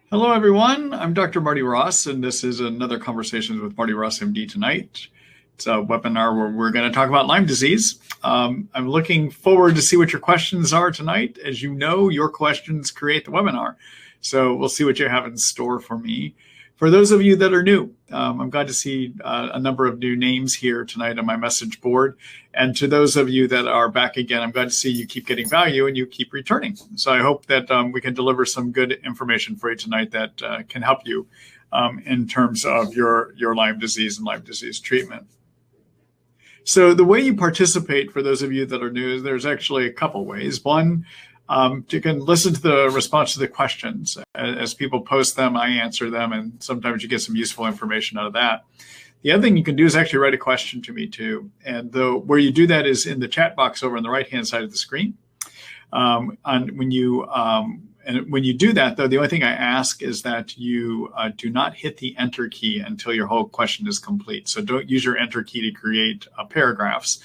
Hello, everyone. I'm Dr. Marty Ross, and this is another Conversations with Marty Ross MD tonight. It's a webinar where we're going to talk about Lyme disease. I'm looking forward to see what your questions are tonight. As you know, your questions create the webinar. So we'll see what you have in store for me. For those of you that are new, I'm glad to see a number of new names here tonight on my message board. And to those of you that are back again, I'm glad to see you keep getting value and you keep returning. So I hope that we can deliver some good information for you tonight that can help you in terms of your Lyme disease and Lyme disease treatment. So the way you participate, for those of you that are new, there's actually a couple ways. One, you can listen to the response to the questions. As people post them, I answer them, and sometimes you get some useful information out of that. The other thing you can do is actually write a question to me too. And where you do that is in the chat box over on the right-hand side of the screen. And when you do that, though, the only thing I ask is that you do not hit the enter key until your whole question is complete. So don't use your enter key to create paragraphs.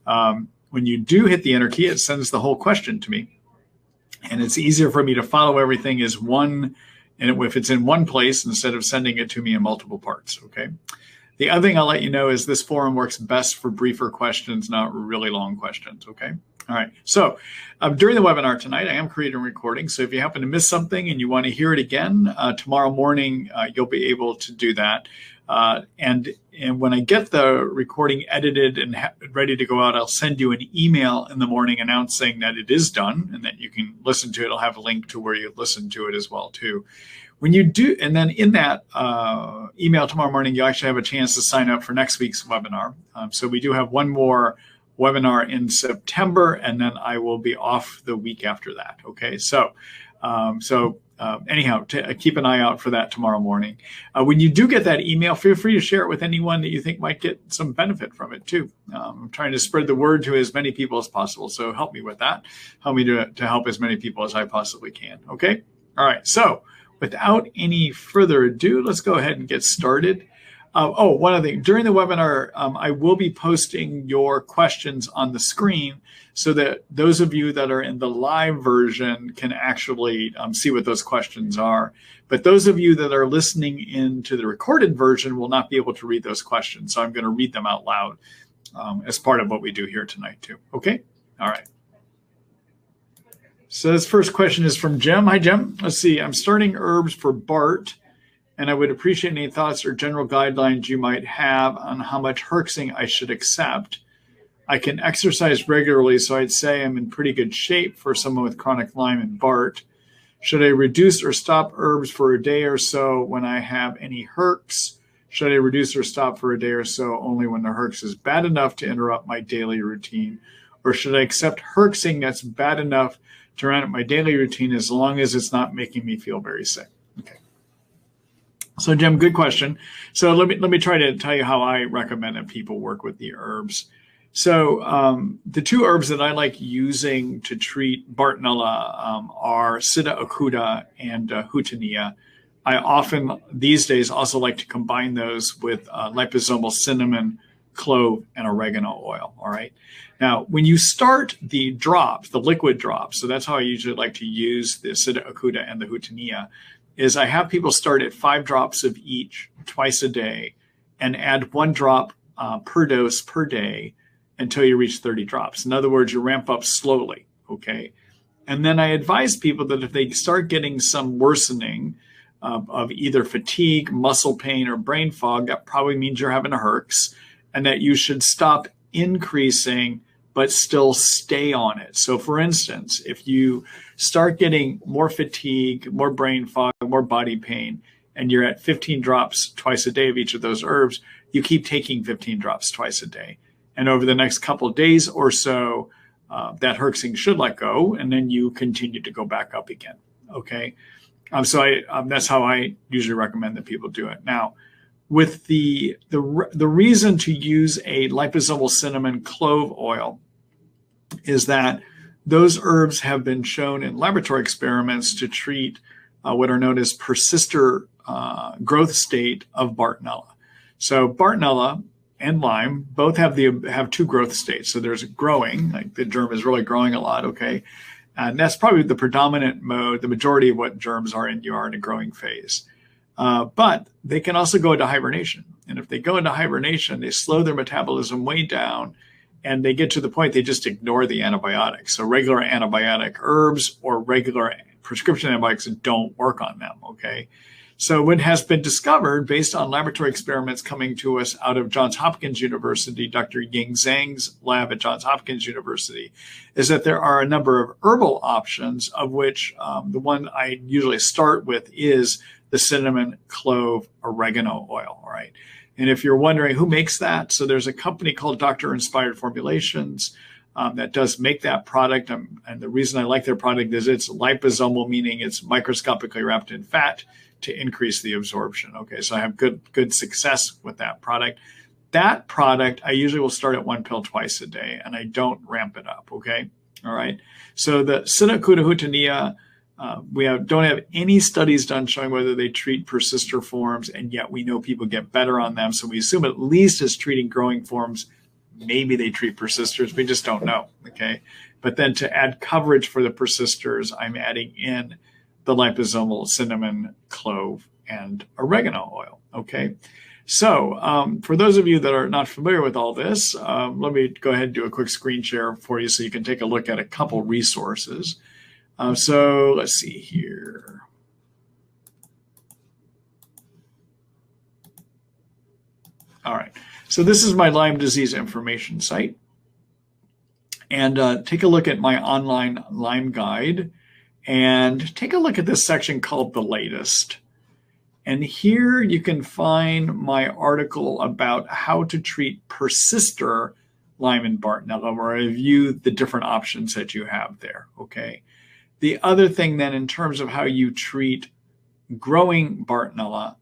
When you do hit the enter key, it sends the whole question to me. And it's easier for me to follow everything as one, and if it's in one place instead of sending it to me in multiple parts, okay? The other thing I'll let you know is this forum works best for briefer questions, not really long questions, okay? All right, so during the webinar tonight, I am creating a recording. So if you happen to miss something and you want to hear it again, tomorrow morning, you'll be able to do that. And when I get the recording edited and ready to go out, I'll send you an email in the morning announcing that it is done and that you can listen to it. I'll have a link to where you listen to it as well, too. When you do, and then in that email tomorrow morning, you actually have a chance to sign up for next week's webinar. So we do have one more webinar in September, and then I will be off the week after that. Okay, so anyhow, keep an eye out for that tomorrow morning. When you do get that email, feel free to share it with anyone that you think might get some benefit from it too. I'm trying to spread the word to as many people as possible, so help me with that. Help me to help as many people as I possibly can. Okay, all right. So without any further ado, let's go ahead and get started. One other thing. During the webinar, I will be posting your questions on the screen so that those of you that are in the live version can actually see what those questions are. But those of you that are listening into the recorded version will not be able to read those questions. So I'm going to read them out loud as part of what we do here tonight too. Okay? All right. So this first question is from Jim. Hi, Jim. Let's see. I'm starting herbs for Bart, and I would appreciate any thoughts or general guidelines you might have on how much herxing I should accept. I can exercise regularly, so I'd say I'm in pretty good shape for someone with chronic Lyme and Bart. Should I reduce or stop herbs for a day or so when I have any herx? Should I reduce or stop for a day or so only when the herx is bad enough to interrupt my daily routine? Or should I accept herxing that's bad enough to run up my daily routine as long as it's not making me feel very sick? Okay. So, Jim, good question. So let me try to tell you how I recommend that people work with the herbs. So the two herbs that I like using to treat Bartonella are sida acuta and houttouynia. I often, these days, also like to combine those with liposomal cinnamon, clove, and oregano oil, all right? Now, when you start the drops, the liquid drops, so that's how I usually like to use the sida acuta and the houttouynia, is I have people start at 5 drops of each twice a day and add 1 drop per dose per day until you reach 30 drops. In other words, you ramp up slowly, okay? And then I advise people that if they start getting some worsening of either fatigue, muscle pain, or brain fog, that probably means you're having a herx, and that you should stop increasing but still stay on it. So for instance, if you start getting more fatigue, more brain fog, more body pain, and you're at 15 drops twice a day of each of those herbs, you keep taking 15 drops twice a day. And over the next couple of days or so, that herxing should let go, and then you continue to go back up again, okay? So that's how I usually recommend that people do it. Now, with the reason to use a liposomal cinnamon clove oil is that those herbs have been shown in laboratory experiments to treat what are known as persister growth state of Bartonella. So Bartonella and Lyme both have 2 growth states. So there's growing, like the germ is really growing a lot, okay? And that's probably the predominant mode. The majority of what germs are in you are in a growing phase. But they can also go into hibernation. And if they go into hibernation, they slow their metabolism way down, and they get to the point they just ignore the antibiotics. So regular antibiotic herbs or regular prescription antibiotics don't work on them, okay? So what has been discovered based on laboratory experiments coming to us out of Johns Hopkins University, Dr. Ying Zhang's lab at Johns Hopkins University, is that there are a number of herbal options, of which the one I usually start with is the cinnamon, clove, oregano oil, all right? And if you're wondering who makes that, so there's a company called Doctor Inspired Formulations that does make that product. And the reason I like their product is it's liposomal, meaning it's microscopically wrapped in fat to increase the absorption. Okay, so I have good success with that product. That product, I usually will start at 1 pill twice a day, and I don't ramp it up, okay? All right, so the sida, acuta, houttouynia, we don't have any studies done showing whether they treat persister forms, and yet we know people get better on them. So we assume at least as treating growing forms, maybe they treat persisters. We just don't know, okay? But then to add coverage for the persisters, I'm adding in the liposomal cinnamon, clove, and oregano oil, okay? So for those of you that are not familiar with all this, let me go ahead and do a quick screen share for you so you can take a look at a couple resources. So let's see here. All right. So this is my Lyme disease information site. And take a look at my online Lyme guide and take a look at this section called The Latest. And here you can find my article about how to treat persister Lyme and Bartonella, where I review the different options that you have there, okay? The other thing then, in terms of how you treat growing Bartonella,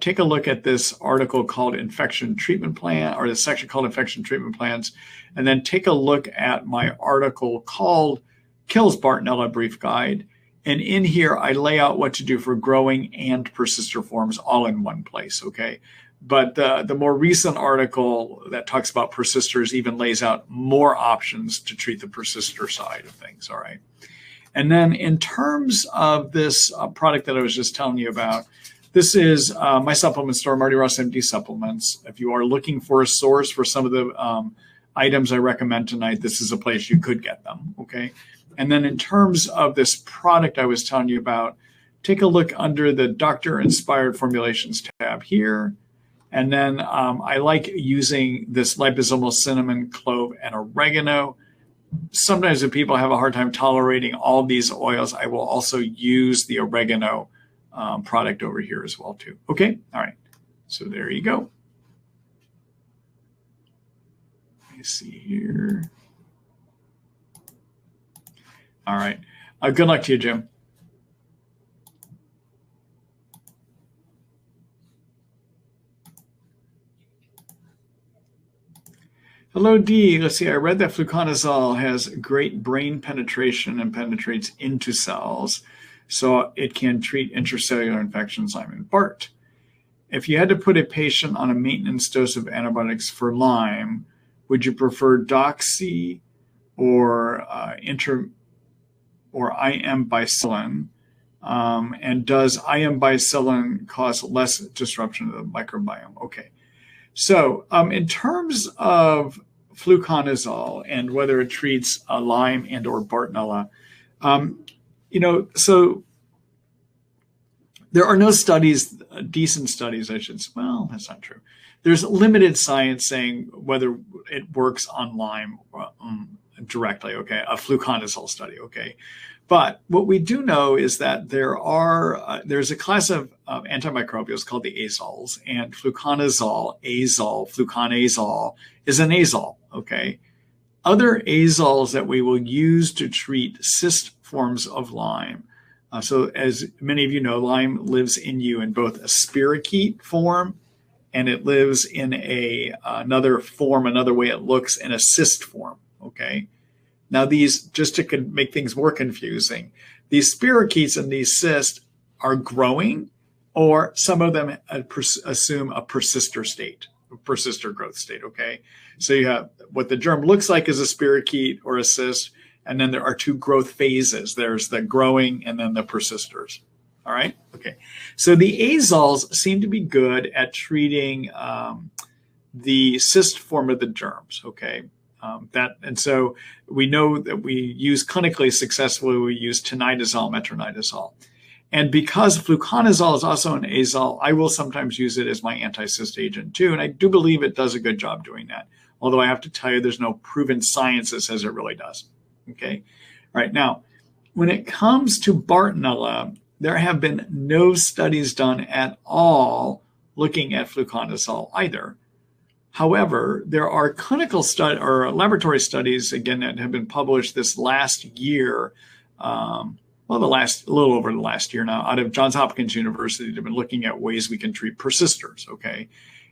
take a look at this article called Infection Treatment Plan, or the section called Infection Treatment Plans, and then take a look at my article called Kills Bartonella Brief Guide. And in here, I lay out what to do for growing and persister forms all in one place, okay? But the more recent article that talks about persisters even lays out more options to treat the persister side of things, all right? And then in terms of this product that I was just telling you about, this is my supplement store, Marty Ross MD Supplements. If you are looking for a source for some of the items I recommend tonight, this is a place you could get them, okay? And then in terms of this product I was telling you about, take a look under the Doctor Inspired Formulations tab here. And then I like using this liposomal cinnamon, clove, and oregano. Sometimes if people have a hard time tolerating all these oils, I will also use the oregano product over here as well too. Okay, all right. So there you go. Let me see here. All right. Good luck to you, Jim. Hello, D. Let's see. I read that fluconazole has great brain penetration and penetrates into cells, so it can treat intracellular infections, Lyme and Bart. If you had to put a patient on a maintenance dose of antibiotics for Lyme, would you prefer Doxy or IM Bicylin? And does IM Bicylin cause less disruption of the microbiome? Okay. So in terms of fluconazole and whether it treats Lyme and or Bartonella, so there are no studies, decent studies, I should say. Well, that's not true. There's limited science saying whether it works on Lyme directly, okay, a fluconazole study, okay. But what we do know is that there's a class of antimicrobials called the azoles, and fluconazole, fluconazole is an azole, okay? Other azoles that we will use to treat cyst forms of Lyme. So as many of you know, Lyme lives in you in both a spirochete form, and it lives in another form, another way it looks, in a cyst form, okay? Now these, just to make things more confusing, these spirochetes and these cysts are growing, or some of them assume a persister state, a persister growth state, okay? So you have what the germ looks like as a spirochete or a cyst, And then there are two growth phases. There's the growing and then the persisters. All right. Okay. So the azoles seem to be good at treating the cyst form of the germs. Okay. And so we know that we use clinically successfully, we use tinidazole, metronidazole. And because fluconazole is also an azole, I will sometimes use it as my anti-cyst agent too. And I do believe it does a good job doing that. Although I have to tell you, there's no proven science that says it really does. Okay. All right. Now, when it comes to Bartonella, there have been no studies done at all looking at fluconazole either. However, there are clinical studies or laboratory studies, again, that have been published this last year, a little over the last year now, out of Johns Hopkins University. They've been looking at ways we can treat persisters, okay?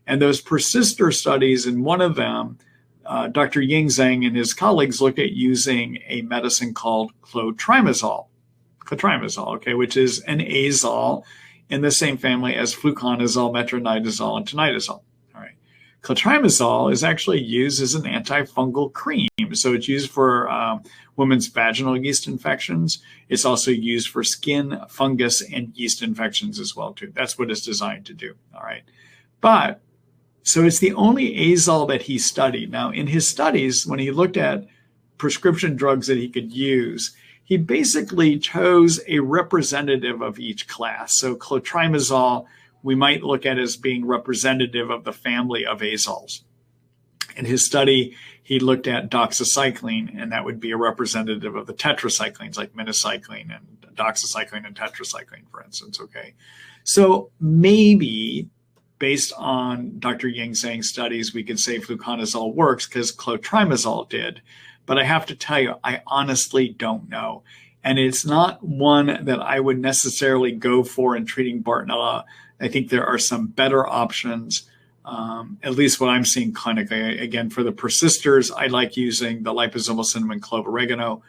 And those persister studies, in one of them, Dr. Ying Zhang and his colleagues looked at using a medicine called Clotrimazole, okay, which is an azole in the same family as fluconazole, metronidazole, and tinidazole. Clotrimazole is actually used as an antifungal cream. So it's used for women's vaginal yeast infections. It's also used for skin, fungus, and yeast infections as well, too. That's what it's designed to do. All right. But so it's the only azole that he studied. Now, in his studies, when he looked at prescription drugs that he could use, he basically chose a representative of each class. So clotrimazole, we might look at as being representative of the family of azoles. In his study, he looked at doxycycline, and that would be a representative of the tetracyclines like minocycline and doxycycline and tetracycline, for instance, okay? So maybe based on Dr. Ying Zhang's studies, we could say fluconazole works because clotrimazole did. But I have to tell you, I honestly don't know. And it's not one that I would necessarily go for in treating Bartonella. I think there are some better options, at least what I'm seeing clinically. Again, for the persisters, I like using the liposomal cinnamon clove oregano.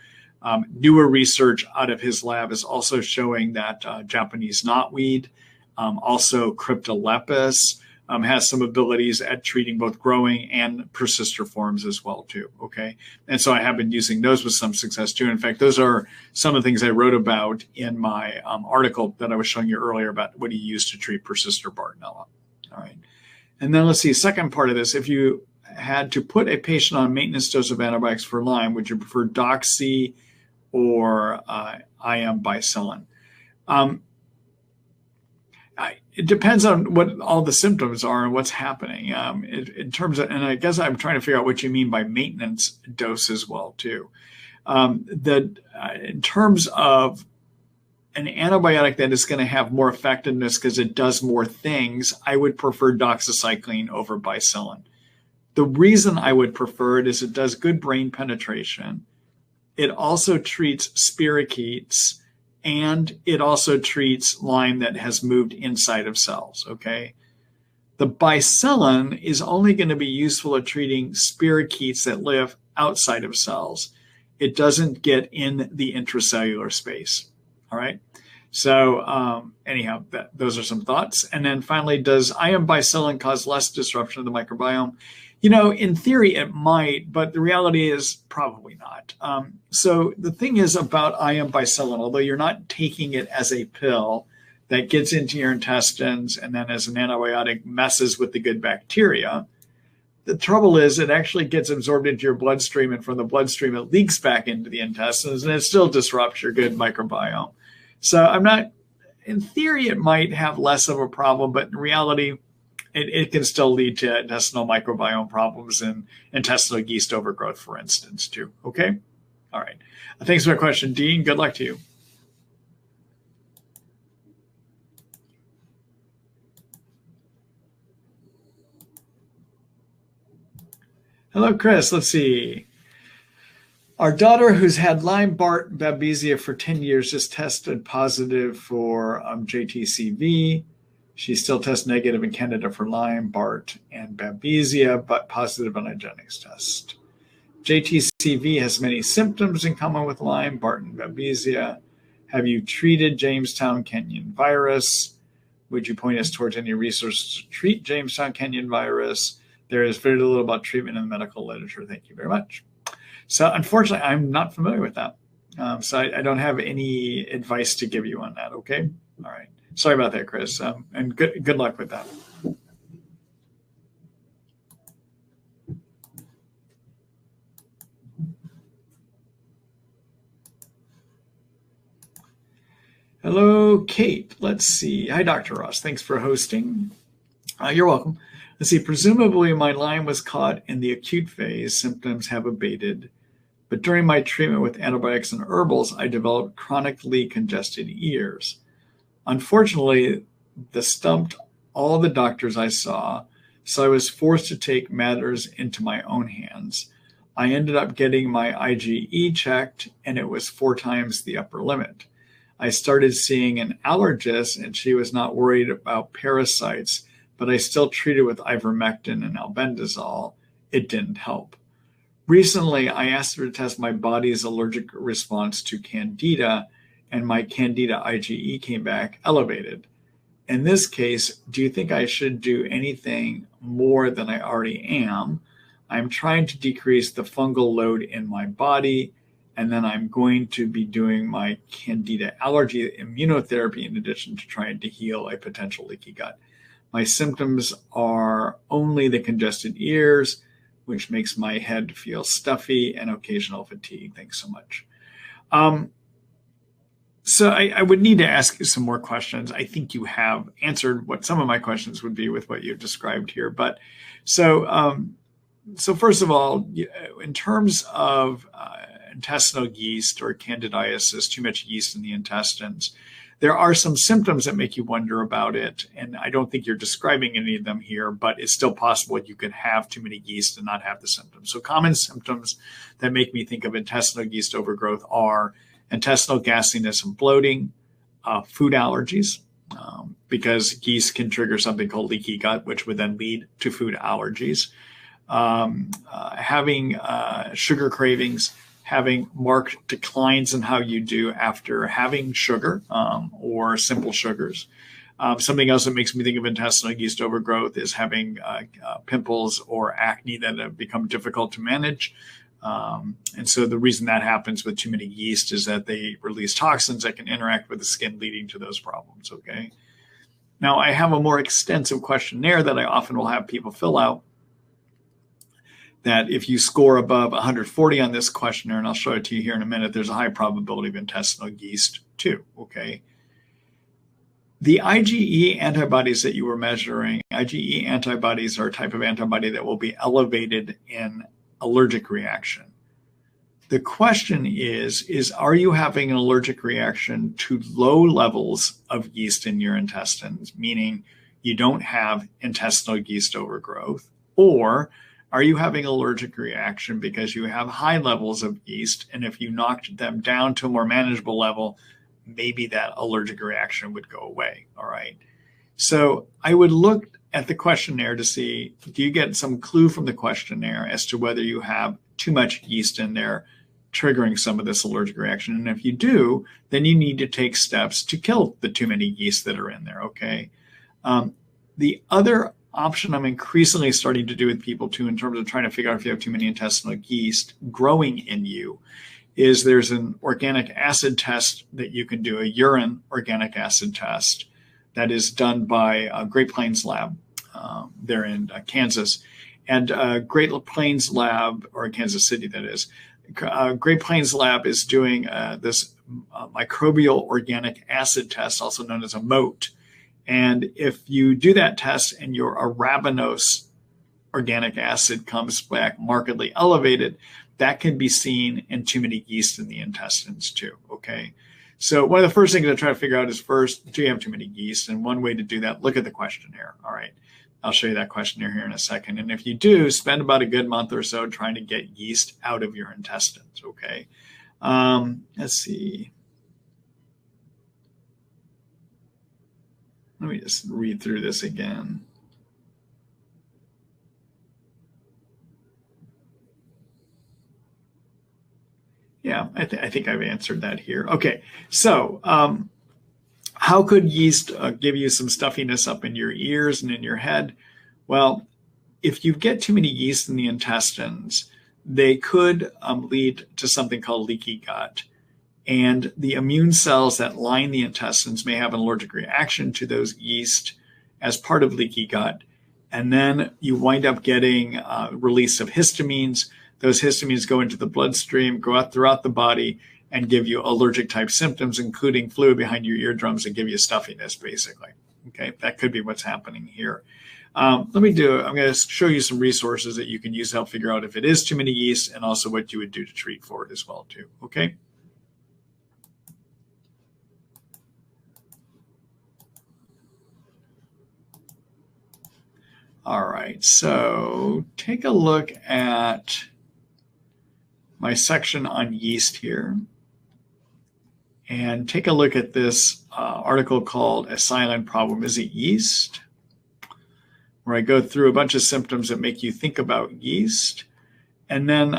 Newer research out of his lab is also showing that Japanese knotweed, also cryptolepis, has some abilities at treating both growing and persister forms as well too, okay? And so I have been using those with some success too. In fact, those are some of the things I wrote about in my article that I was showing you earlier about what he used to treat persister Bartonella, all right? And then let's see, second part of this, if you had to put a patient on a maintenance dose of antibiotics for Lyme, would you prefer Doxy or IM Bicillin? It depends on what all the symptoms are and what's happening. In terms of, and I guess I'm trying to figure out what you mean by maintenance dose as well too. In terms of an antibiotic that is going to have more effectiveness because it does more things, I would prefer doxycycline over Bicylin. The reason I would prefer it is it does good brain penetration. It also treats spirochetes, and it also treats Lyme that has moved inside of cells, okay? The Bicylin is only going to be useful at treating spirochetes that live outside of cells. It doesn't get in the intracellular space, all right? So anyhow, those are some thoughts. And then finally, does IM Bicylin cause less disruption of the microbiome? You know, in theory, it might, but the reality is probably not. So the thing is about IM Bicylin, although you're not taking it as a pill that gets into your intestines and then as an antibiotic messes with the good bacteria, the trouble is it actually gets absorbed into your bloodstream, and from the bloodstream, it leaks back into the intestines, and it still disrupts your good microbiome. So I'm not, in theory, it might have less of a problem, but in reality, it can still lead to intestinal microbiome problems and intestinal yeast overgrowth, for instance, too. Okay? All right. Thanks for the question, Dean. Good luck to you. Hello, Chris. Let's see. Our daughter, who's had Lyme, Bart, Babesia for 10 years, just tested positive for JTCV. She still tests negative in Candida for Lyme, Bart, and Babesia, but positive on a genetics test. JTCV has many symptoms in common with Lyme, Bart, and Babesia. Have you treated Jamestown Canyon virus? Would you point us towards any resources to treat Jamestown Canyon virus? There is very little about treatment in the medical literature. Thank you very much. So unfortunately, I'm not familiar with that. So I don't have any advice to give you on that. Okay. All right. Sorry about that, Chris. And good luck with that. Hello, Kate. Let's see. Hi, Dr. Ross. Thanks for hosting. You're welcome. Let's see. Presumably, my Lyme was caught in the acute phase. Symptoms have abated. But during my treatment with antibiotics and herbals, I developed chronically congested ears. Unfortunately, this stumped all the doctors I saw, so I was forced to take matters into my own hands. I ended up getting my IgE checked, and it was 4 times the upper limit. I started seeing an allergist, and she was not worried about parasites, but I still treated with ivermectin and albendazole. It didn't help. Recently, I asked her to test my body's allergic response to candida, and my candida IgE came back elevated. In this case, do you think I should do anything more than I already am? I'm trying to decrease the fungal load in my body, and then I'm going to be doing my candida allergy immunotherapy in addition to trying to heal a potential leaky gut. My symptoms are only the congested ears, which makes my head feel stuffy, and occasional fatigue. Thanks so much. So I would need to ask you some more questions. I think you have answered what some of my questions would be with what you've described here. But so first of all, in terms of intestinal yeast or candidiasis, too much yeast in the intestines, there are some symptoms that make you wonder about it. And I don't think you're describing any of them here, but it's still possible you could have too many yeast and not have the symptoms. So common symptoms that make me think of intestinal yeast overgrowth are intestinal gasiness and bloating, food allergies, because yeast can trigger something called leaky gut, which would then lead to food allergies, having sugar cravings, having marked declines in how you do after having sugar or simple sugars. Something else that makes me think of intestinal yeast overgrowth is having pimples or acne that have become difficult to manage. And so the reason that happens with too many yeast is that they release toxins that can interact with the skin, leading to those problems. Okay. Now, I have a more extensive questionnaire that I often will have people fill out, that if you score above 140 on this questionnaire, and I'll show it to you here in a minute, there's a high probability of intestinal yeast too, okay? The IgE antibodies that you were measuring, IgE antibodies are a type of antibody that will be elevated in allergic reaction. The question is are you having an allergic reaction to low levels of yeast in your intestines, meaning you don't have intestinal yeast overgrowth, or are you having an allergic reaction because you have high levels of yeast, and if you knocked them down to a more manageable level, maybe that allergic reaction would go away, all right? So I would look at the questionnaire to see, do you get some clue from the questionnaire as to whether you have too much yeast in there triggering some of this allergic reaction? And if you do, then you need to take steps to kill the too many yeast that are in there, okay? The other option I'm increasingly starting to do with people too, in terms of trying to figure out if you have too many intestinal yeast growing in you, is there's an organic acid test that you can do, a urine organic acid test that is done by Great Plains Lab there in Kansas. And Great Plains Lab, or Kansas City that is, Great Plains Lab is doing this microbial organic acid test, also known as a MOAT. And if you do that test and your arabinose organic acid comes back markedly elevated, that can be seen in too many yeast in the intestines too, okay? So one of the first things to try to figure out is, first, do you have too many yeast? And one way to do that, look at the questionnaire, all right? I'll show you that questionnaire here in a second. And if you do, spend about a good month or so trying to get yeast out of your intestines, okay? Let's see. Let me just read through this again. Yeah, I think I've answered that here. Okay, so how could yeast give you some stuffiness up in your ears and in your head? Well, if you get too many yeast in the intestines, they could lead to something called leaky gut. And the immune cells that line the intestines may have an allergic reaction to those yeast as part of leaky gut. And then you wind up getting release of histamines. Those histamines go into the bloodstream, go out throughout the body, and give you allergic type symptoms, including fluid behind your eardrums, and give you stuffiness, basically. Okay, that could be what's happening here. I'm going to show you some resources that you can use to help figure out if it is too many yeast, and also what you would do to treat for it as well, too. Okay. All right, so take a look at my section on yeast here. And take a look at this article called A Silent Problem. Is it Yeast? Where I go through a bunch of symptoms that make you think about yeast. And then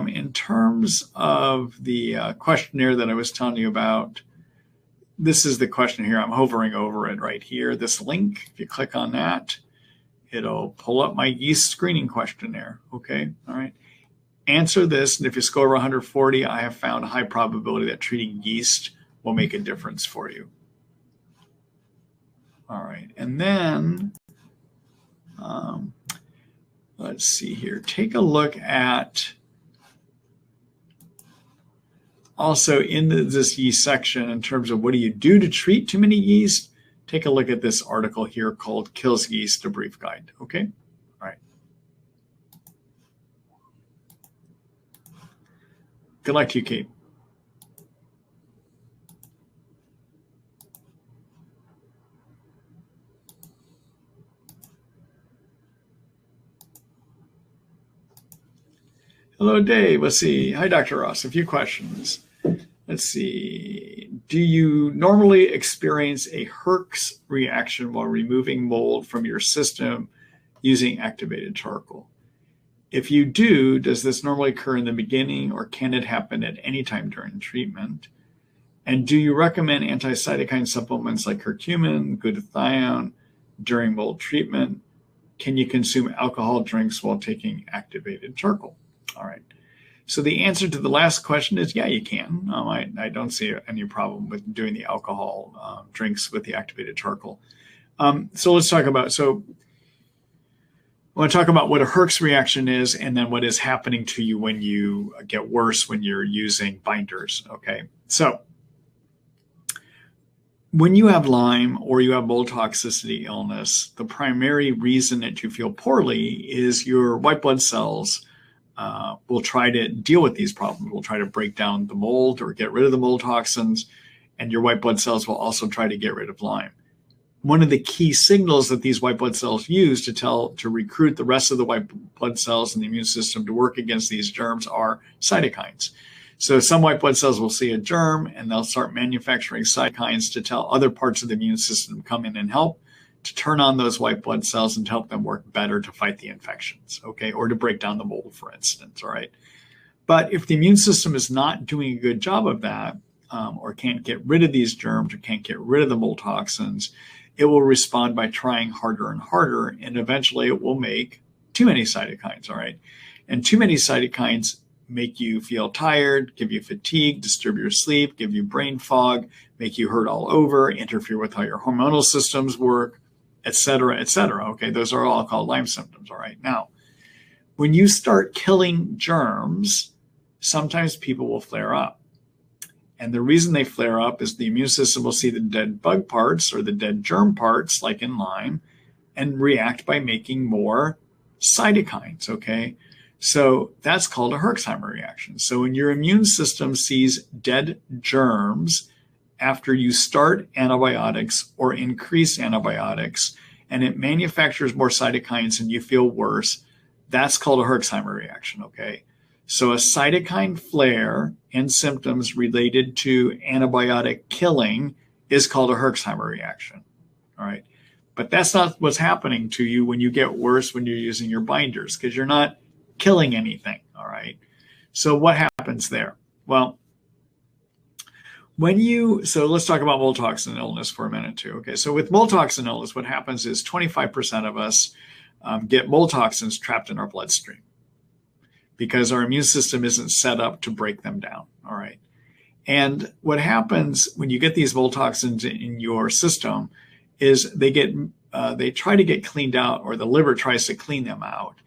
in terms of the questionnaire that I was telling you about, this is the question here. I'm hovering over it right here. This link, if you click on that, it'll pull up my yeast screening questionnaire. Okay, all right. Answer this, and if you score over 140, I have found a high probability that treating yeast will make a difference for you. All right, and then let's see here. Take a look at also in this yeast section in terms of what do you do to treat too many yeast. Take a look at this article here called Kills Yeast, a Brief Guide. Okay, all right. Good luck to you, Kate. Hello, Dave. Let's see. Hi, Dr. Ross. A few questions. Let's see. Do you normally experience a Herx reaction while removing mold from your system using activated charcoal? If you do, does this normally occur in the beginning, or can it happen at any time during treatment? And do you recommend anti-cytokine supplements like curcumin, glutathione during mold treatment? Can you consume alcohol drinks while taking activated charcoal? All right. So the answer to the last question is, yeah, you can. I don't see any problem with doing the alcohol drinks with the activated charcoal. So let's talk about, I want to talk about what a Herx reaction is, and then what is happening to you when you get worse when you're using binders. Okay. So when you have Lyme or you have mold toxicity illness, the primary reason that you feel poorly is your white blood cells will try to deal with these problems. Will try to break down the mold or get rid of the mold toxins, and your white blood cells will also try to get rid of Lyme. One of the key signals that these white blood cells use to recruit the rest of the white blood cells in the immune system to work against these germs are cytokines. So some white blood cells will see a germ and they'll start manufacturing cytokines to tell other parts of the immune system to come in and help, to turn on those white blood cells and to help them work better to fight the infections, okay, or to break down the mold, for instance, all right? But if the immune system is not doing a good job of that, or can't get rid of these germs, or can't get rid of the mold toxins, it will respond by trying harder and harder, and eventually it will make too many cytokines, all right? And too many cytokines make you feel tired, give you fatigue, disturb your sleep, give you brain fog, make you hurt all over, interfere with how your hormonal systems work, et cetera, okay? Those are all called Lyme symptoms, all right? Now, when you start killing germs, sometimes people will flare up. And the reason they flare up is the immune system will see the dead bug parts or the dead germ parts, like in Lyme, and react by making more cytokines, okay? So that's called a Herxheimer reaction. So when your immune system sees dead germs after you start antibiotics or increase antibiotics, and it manufactures more cytokines and you feel worse, that's called a Herxheimer reaction, okay? So a cytokine flare and symptoms related to antibiotic killing is called a Herxheimer reaction, all right? But that's not what's happening to you when you get worse when you're using your binders, because you're not killing anything, all right? So what happens there? Well, so let's talk about mold toxin illness for a minute too, okay? So with mold toxin illness, what happens is 25% of us get mold toxins trapped in our bloodstream. because our immune system isn't set up to break them down. All right. And what happens when you get these mold toxins in your system is they try to get cleaned out, or the liver tries to clean them out,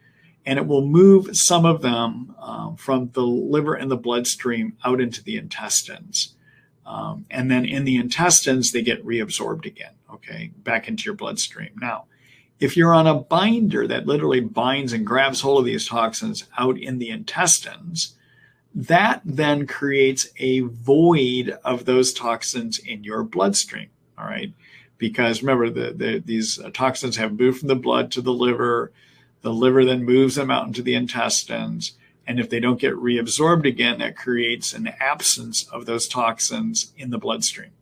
and it will move some of them from the liver and the bloodstream out into the intestines. And then in the intestines, they get reabsorbed again, okay, back into your bloodstream. Now, if you're on a binder that literally binds and grabs hold of these toxins out in the intestines, that then creates a void of those toxins in your bloodstream, all right? Because remember, these toxins have moved from the blood to the liver then moves them out into the intestines, and if they don't get reabsorbed again, that creates an absence of those toxins in the bloodstream,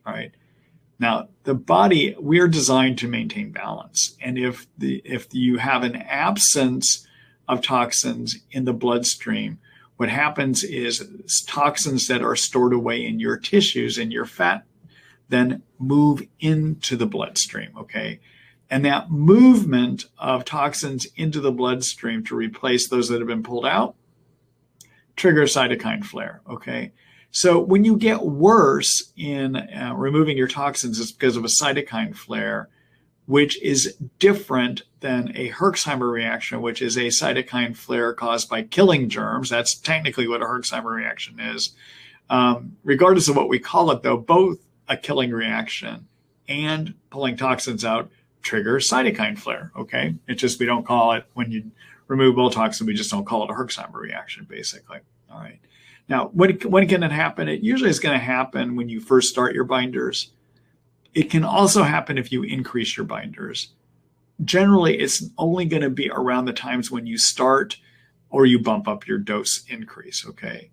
all right? Now, the body, we're designed to maintain balance, and if you have an absence of toxins in the bloodstream, what happens is toxins that are stored away in your tissues and your fat then move into the bloodstream, okay? And that movement of toxins into the bloodstream to replace those that have been pulled out triggers cytokine flare, okay? So when you get worse in removing your toxins, it's because of a cytokine flare, which is different than a Herxheimer reaction, which is a cytokine flare caused by killing germs. That's technically what a Herxheimer reaction is. Regardless of what we call it, though, both a killing reaction and pulling toxins out trigger cytokine flare, okay? It's just we don't call it, when you remove mold toxin, we just don't call it a Herxheimer reaction, basically, all right? Now, when can it happen? It usually is going to happen when you first start your binders. It can also happen if you increase your binders. Generally, it's only going to be around the times when you start or you bump up your dose increase, okay?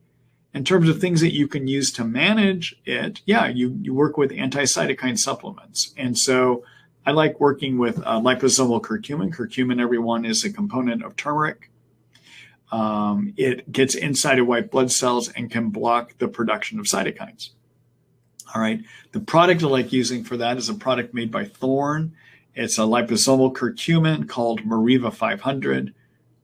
In terms of things that you can use to manage it, yeah, you work with anti-cytokine supplements. And so I like working with liposomal curcumin. Curcumin, everyone, is a component of turmeric. It gets inside of white blood cells and can block the production of cytokines. All right. The product I like using for that is a product made by Thorne. It's a liposomal curcumin called Mariva 500.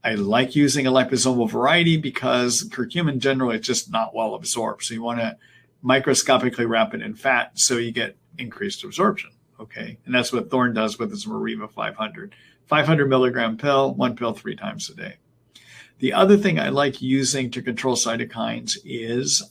I like using a liposomal variety because curcumin generally is just not well absorbed. So you want to microscopically wrap it in fat so you get increased absorption. Okay. And that's what Thorne does with its Mariva 500. 500 milligram pill, 1 pill 3 times a day. The other thing I like using to control cytokines is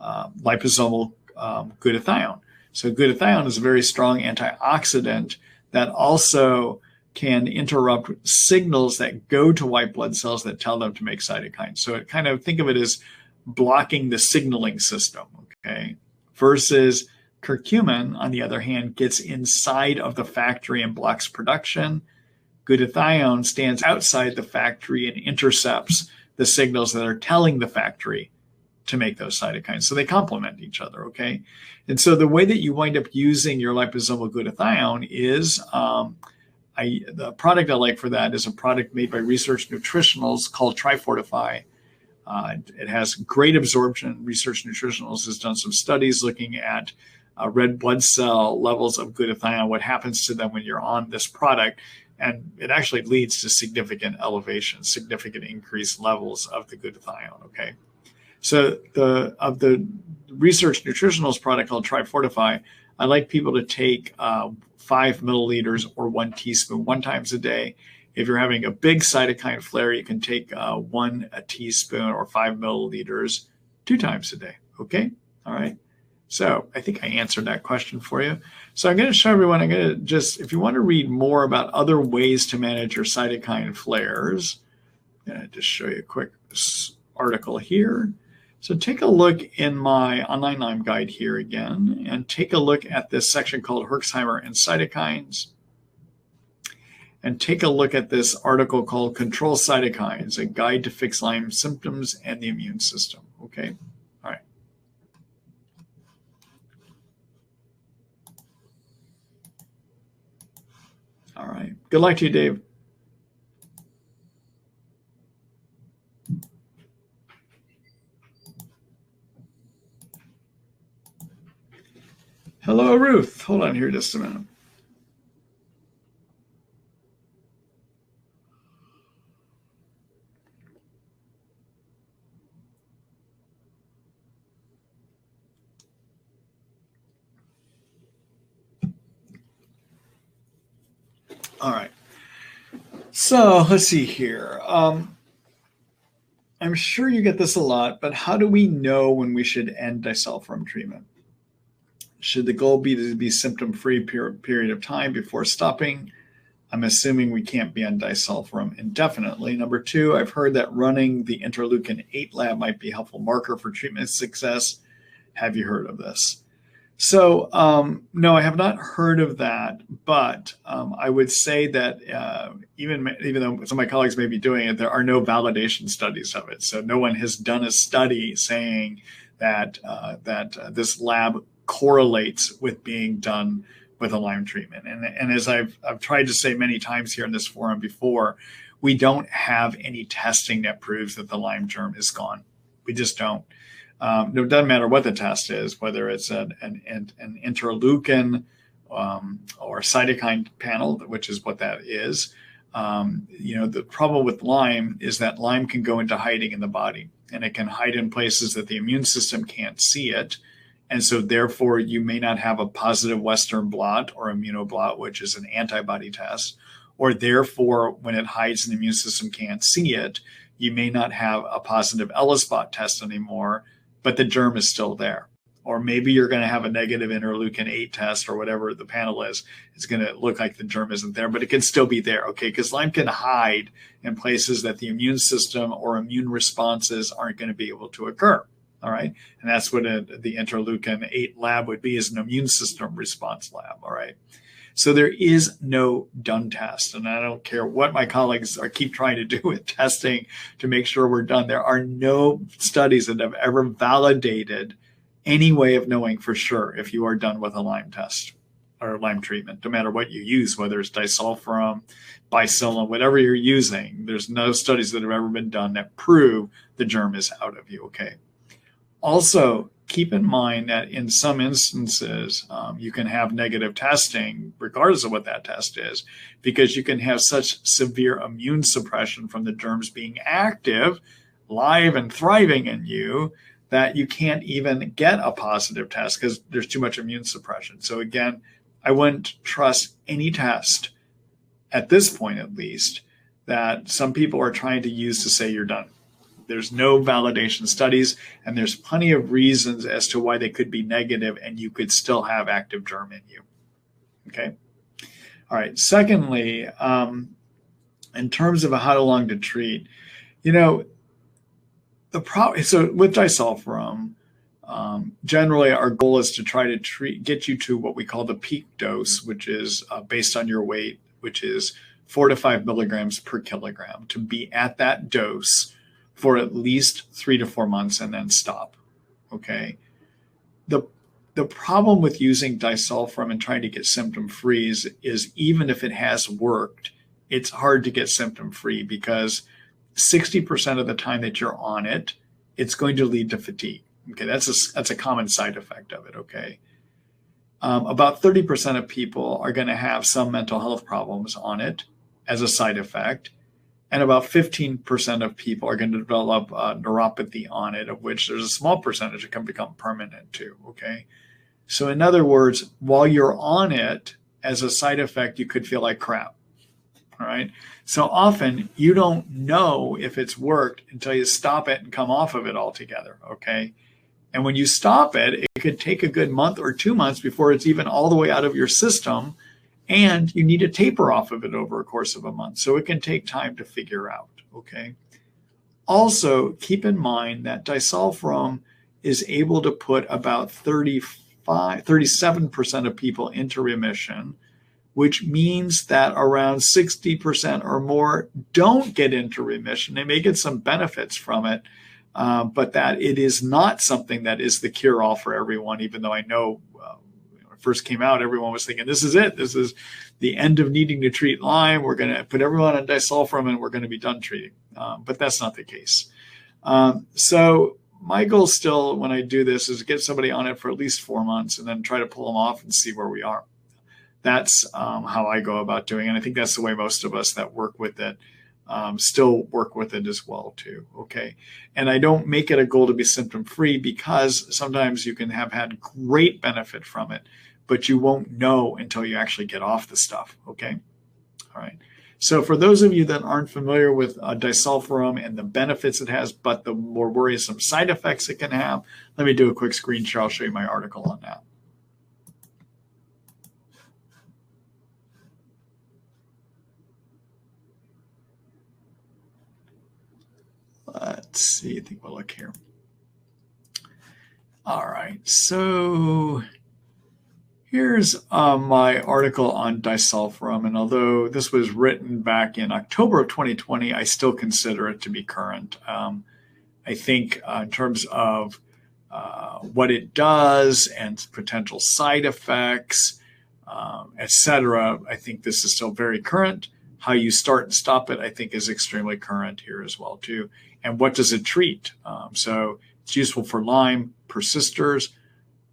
liposomal glutathione. So glutathione is a very strong antioxidant that also can interrupt signals that go to white blood cells that tell them to make cytokines. So it kind of, think of it as blocking the signaling system, okay? Versus curcumin, on the other hand, gets inside of the factory and blocks production. Glutathione stands outside the factory and intercepts the signals that are telling the factory to make those cytokines. So they complement each other, okay? And so the way that you wind up using your liposomal glutathione is, the product I like for that is a product made by Research Nutritionals called Trifortify. It has great absorption. Research Nutritionals has done some studies looking at red blood cell levels of glutathione, what happens to them when you're on this product. And it actually leads to significant elevation, significant increased levels of the glutathione, okay? So of the Research Nutritionals product called Trifortify, I like people to take 5 milliliters or 1 teaspoon 1 time a day. If you're having a big cytokine flare, you can take 1 teaspoon or 5 milliliters 2 times a day, okay? All right. So I think I answered that question for you. So I'm going to show everyone, I'm going to just, if you want to read more about other ways to manage your cytokine flares, I'm going to just show you a quick article here. So take a look in my online Lyme guide here again, and take a look at this section called Herxheimer and Cytokines. And take a look at this article called Control Cytokines, a guide to fix Lyme symptoms and the immune system. Okay. All right. All right. Good luck to you, Dave. Hello, Ruth. Hold on here just a minute. All right. So let's see here. I'm sure you get this a lot, but how do we know when we should end disulfiram treatment? Should the goal be to be symptom-free period of time before stopping? I'm assuming we can't be on disulfiram indefinitely. Number two, I've heard that running the interleukin-8 lab might be a helpful marker for treatment success. Have you heard of this? So, no, I have not heard of that, but I would say that even though some of my colleagues may be doing it, there are no validation studies of it. So no one has done a study saying that this lab correlates with being done with a Lyme treatment. And as I've tried to say many times here in this forum before, we don't have any testing that proves that the Lyme germ is gone. We just don't. It doesn't matter what the test is, whether it's an interleukin or cytokine panel, which is what that is. The problem with Lyme is that Lyme can go into hiding in the body, and it can hide in places that the immune system can't see it. And so therefore, you may not have a positive Western blot or immunoblot, which is an antibody test, or therefore, when it hides and the immune system can't see it, you may not have a positive ELISpot test anymore, but the germ is still there. Or maybe you're going to have a negative interleukin-8 test or whatever the panel is. It's going to look like the germ isn't there, but it can still be there, okay? Because Lyme can hide in places that the immune system or immune responses aren't going to be able to occur, all right? And that's what the interleukin-8 lab would be, is an immune system response lab, all right? So there is no done test, and I don't care what my colleagues keep trying to do with testing to make sure we're done. There are no studies that have ever validated any way of knowing for sure if you are done with a Lyme test or Lyme treatment, no matter what you use, whether it's disulfiram, Bicyllin, whatever you're using. There's no studies that have ever been done that prove the germ is out of you, okay? Also, keep in mind that in some instances, you can have negative testing, regardless of what that test is, because you can have such severe immune suppression from the germs being active, live and thriving in you, that you can't even get a positive test because there's too much immune suppression. So again, I wouldn't trust any test, at this point at least, that some people are trying to use to say you're done. There's no validation studies, and there's plenty of reasons as to why they could be negative and you could still have active germ in you. Okay. All right. Secondly, in terms of how long to treat, the problem. So with disulfiram, generally our goal is to try to get you to what we call the peak dose, which is based on your weight, which is 4 to 5 milligrams per kilogram, to be at that dose for at least 3 to 4 months and then stop, okay? The problem with using disulfiram and trying to get symptom-free is even if it has worked, it's hard to get symptom-free because 60% of the time that you're on it, it's going to lead to fatigue. Okay, that's a common side effect of it, okay? About 30% of people are going to have some mental health problems on it as a side effect. And about 15% of people are going to develop neuropathy on it, of which there's a small percentage that can become permanent too, okay? So in other words, while you're on it, as a side effect, you could feel like crap, all right? So often you don't know if it's worked until you stop it and come off of it altogether, okay? And when you stop it, it could take a good month or 2 months before it's even all the way out of your system, and you need to taper off of it over a course of a month. So it can take time to figure out, okay? Also, keep in mind that disulfiram is able to put about 37% of people into remission, which means that around 60% or more don't get into remission. They may get some benefits from it, but that it is not something that is the cure-all for everyone, even though I know first came out, everyone was thinking, this is it. This is the end of needing to treat Lyme. We're going to put everyone on disulfiram and we're going to be done treating. But that's not the case. So my goal still, when I do this, is to get somebody on it for at least 4 months and then try to pull them off and see where we are. That's how I go about doing it. And I think that's the way most of us that work with it still work with it as well too, okay? And I don't make it a goal to be symptom-free because sometimes you can have had great benefit from it, but you won't know until you actually get off the stuff, okay? All right. So for those of you that aren't familiar with Disulfiram and the benefits it has, but the more worrisome side effects it can have, let me do a quick screen share. I'll show you my article on that. Let's see. I think we'll look here. All right. So here's my article on Disulfiram, and although this was written back in October of 2020, I still consider it to be current. I think in terms of what it does and potential side effects, etc., I think this is still very current. How you start and stop it, I think, is extremely current here as well, too. And what does it treat? So it's useful for Lyme, persisters.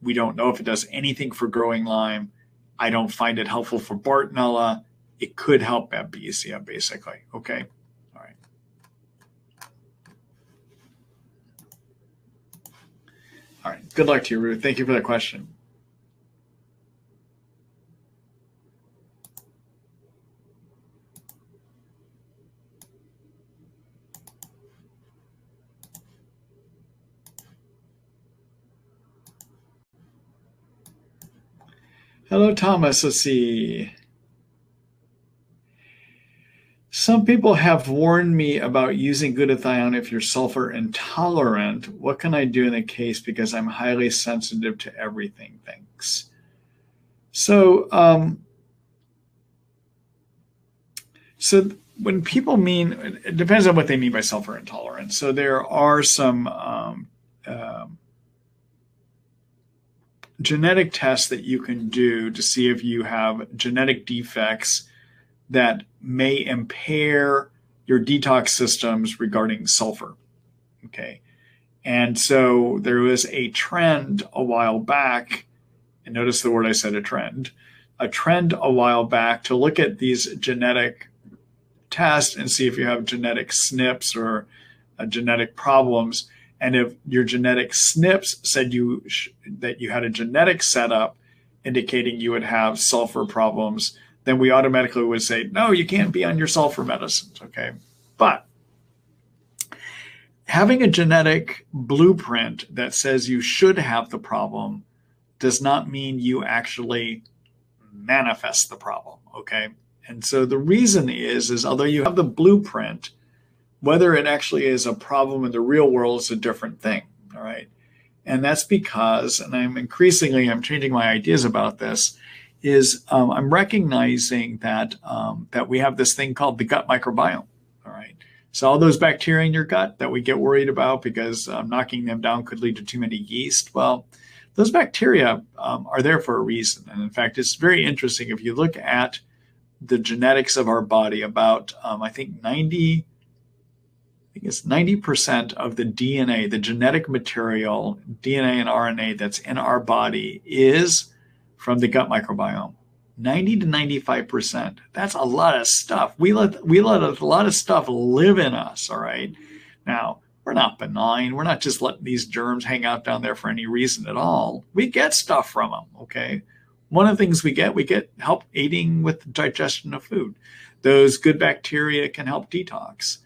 We don't know if it does anything for growing Lyme. I don't find it helpful for Bartonella. It could help Babesia, basically. Okay. All right. All right. Good luck to you, Ruth. Thank you for that question. Hello, Thomas. Let's see. Some people have warned me about using glutathione if you're sulfur intolerant. What can I do in the case because I'm highly sensitive to everything? Thanks. So when people mean, it depends on what they mean by sulfur intolerant. So there are some genetic tests that you can do to see if you have genetic defects that may impair your detox systems regarding sulfur. Okay. And so there was a trend a while back, and notice the word I said, a trend a while back to look at these genetic tests and see if you have genetic SNPs or genetic problems. And if your genetic SNPs said that you had a genetic setup indicating you would have sulfur problems, then we automatically would say, no, you can't be on your sulfur medicines, okay? But having a genetic blueprint that says you should have the problem does not mean you actually manifest the problem, okay? And so the reason is although you have the blueprint, whether it actually is a problem in the real world is a different thing, all right? And that's because, and I'm changing my ideas about this, is I'm recognizing that that we have this thing called the gut microbiome, all right? So all those bacteria in your gut that we get worried about because knocking them down could lead to too many yeast, well, those bacteria are there for a reason. And in fact, it's very interesting. If you look at the genetics of our body, about, I think 90% of the DNA, the genetic material, DNA and RNA that's in our body is from the gut microbiome. 90 to 95%. That's a lot of stuff. We let a lot of stuff live in us, all right? Now, we're not benign. We're not just letting these germs hang out down there for any reason at all. We get stuff from them, okay? One of the things we get help aiding with digestion of food. Those good bacteria can help detox.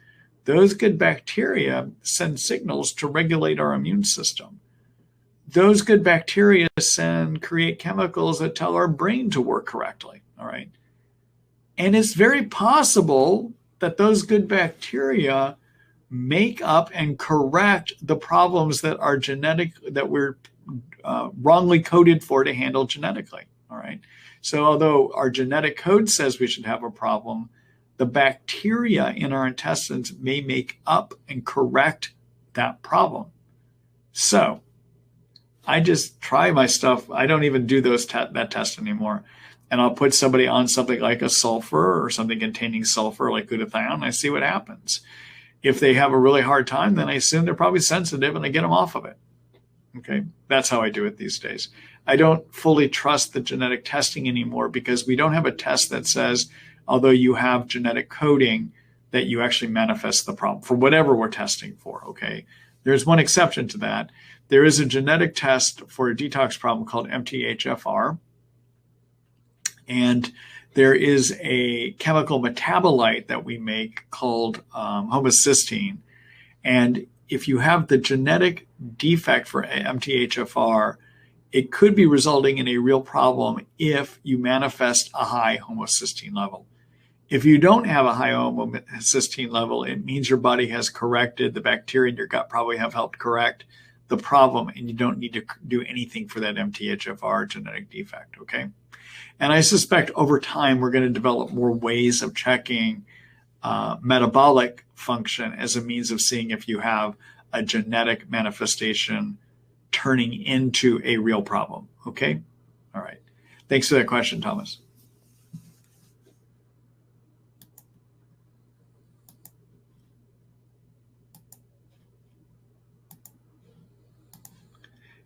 Those good bacteria send signals to regulate our immune system. Those good bacteria create chemicals that tell our brain to work correctly, all right? And it's very possible that those good bacteria make up and correct the problems that are genetic, that we're wrongly coded for to handle genetically, all right? So although our genetic code says we should have a problem, the bacteria in our intestines may make up and correct that problem. So I just try my stuff. I don't even do that test anymore. And I'll put somebody on something like a sulfur or something containing sulfur like glutathione, and I see what happens. If they have a really hard time, then I assume they're probably sensitive and I get them off of it. Okay, that's how I do it these days. I don't fully trust the genetic testing anymore because we don't have a test that says, although you have genetic coding, that you actually manifest the problem for whatever we're testing for, okay? There's one exception to that. There is a genetic test for a detox problem called MTHFR, and there is a chemical metabolite that we make called homocysteine. And if you have the genetic defect for MTHFR, it could be resulting in a real problem if you manifest a high homocysteine level. If you don't have a high homocysteine level, it means your body has corrected, the bacteria in your gut probably have helped correct the problem, and you don't need to do anything for that MTHFR genetic defect, okay? And I suspect over time, we're going to develop more ways of checking metabolic function as a means of seeing if you have a genetic manifestation turning into a real problem, okay? All right. Thanks for that question, Thomas.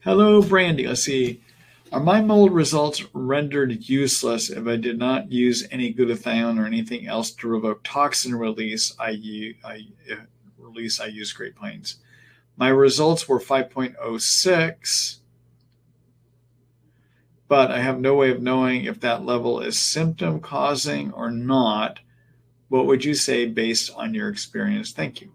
Hello, Brandy. Let's see. Are my mold results rendered useless if I did not use any glutathione or anything else to revoke toxin release? I use Great Plains. My results were 5.06, but I have no way of knowing if that level is symptom causing or not. What would you say based on your experience? Thank you.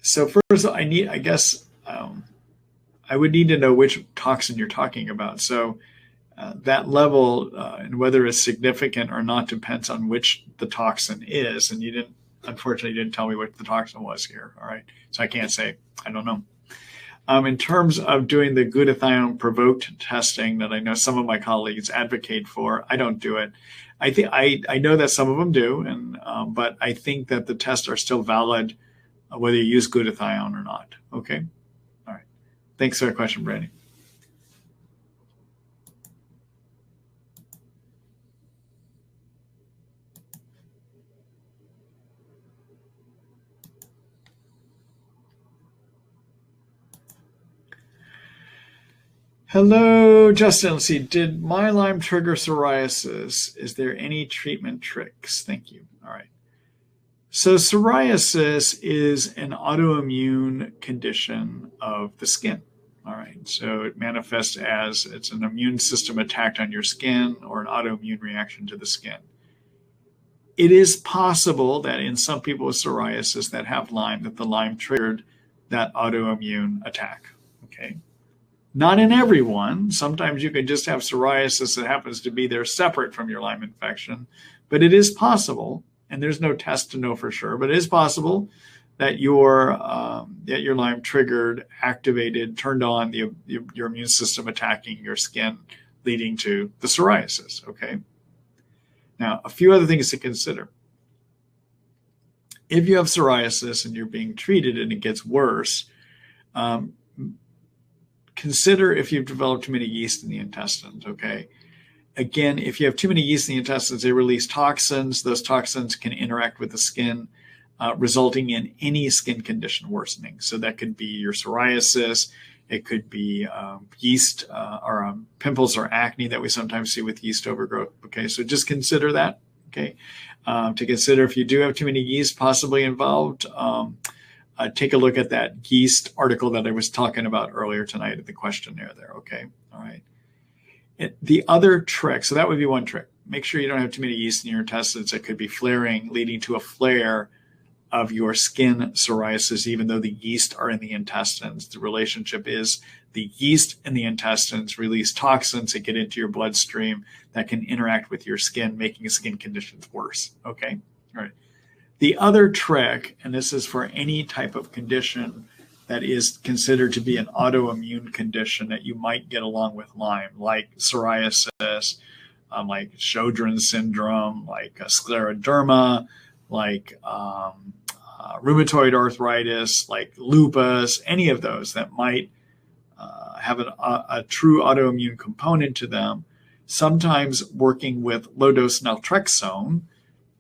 So first, I would need to know which toxin you're talking about. So that level and whether it's significant or not depends on which the toxin is. And unfortunately, you didn't tell me what the toxin was here. All right. So I can't say, I don't know. In terms of doing the glutathione provoked testing that I know some of my colleagues advocate for, I don't do it. I know that some of them do, but I think that the tests are still valid whether you use glutathione or not. Okay. All right. Thanks for the question, Brandy. Hello, Justin. Let's see. Did my Lyme trigger psoriasis? Is there any treatment tricks? Thank you. All right. So psoriasis is an autoimmune condition of the skin. All right. So it manifests as it's an immune system attack on your skin or an autoimmune reaction to the skin. It is possible that in some people with psoriasis that have Lyme, that the Lyme triggered that autoimmune attack. Okay. Not in everyone. Sometimes you can just have psoriasis that happens to be there separate from your Lyme infection, but it is possible. And there's no test to know for sure, but it is possible that your Lyme triggered, activated, turned on your immune system attacking your skin, leading to the psoriasis. Okay. Now, a few other things to consider. If you have psoriasis and you're being treated and it gets worse, consider if you've developed too many yeast in the intestines. Okay. Again, if you have too many yeast in the intestines, they release toxins. Those toxins can interact with the skin, resulting in any skin condition worsening. So that could be your psoriasis. It could be yeast or pimples or acne that we sometimes see with yeast overgrowth. Okay, so just consider that. Okay, to consider if you do have too many yeast possibly involved, take a look at that yeast article that I was talking about earlier tonight at the questionnaire there. Okay, all right. The other trick, so that would be one trick. Make sure you don't have too many yeast in your intestines that could be flaring, leading to a flare of your skin psoriasis, even though the yeast are in the intestines. The relationship is the yeast in the intestines release toxins that get into your bloodstream that can interact with your skin, making skin conditions worse. Okay, all right. The other trick, and this is for any type of condition that is considered to be an autoimmune condition that you might get along with Lyme, like psoriasis, like Sjögren's syndrome, like scleroderma, like rheumatoid arthritis, like lupus, any of those that might have a true autoimmune component to them. Sometimes working with low-dose naltrexone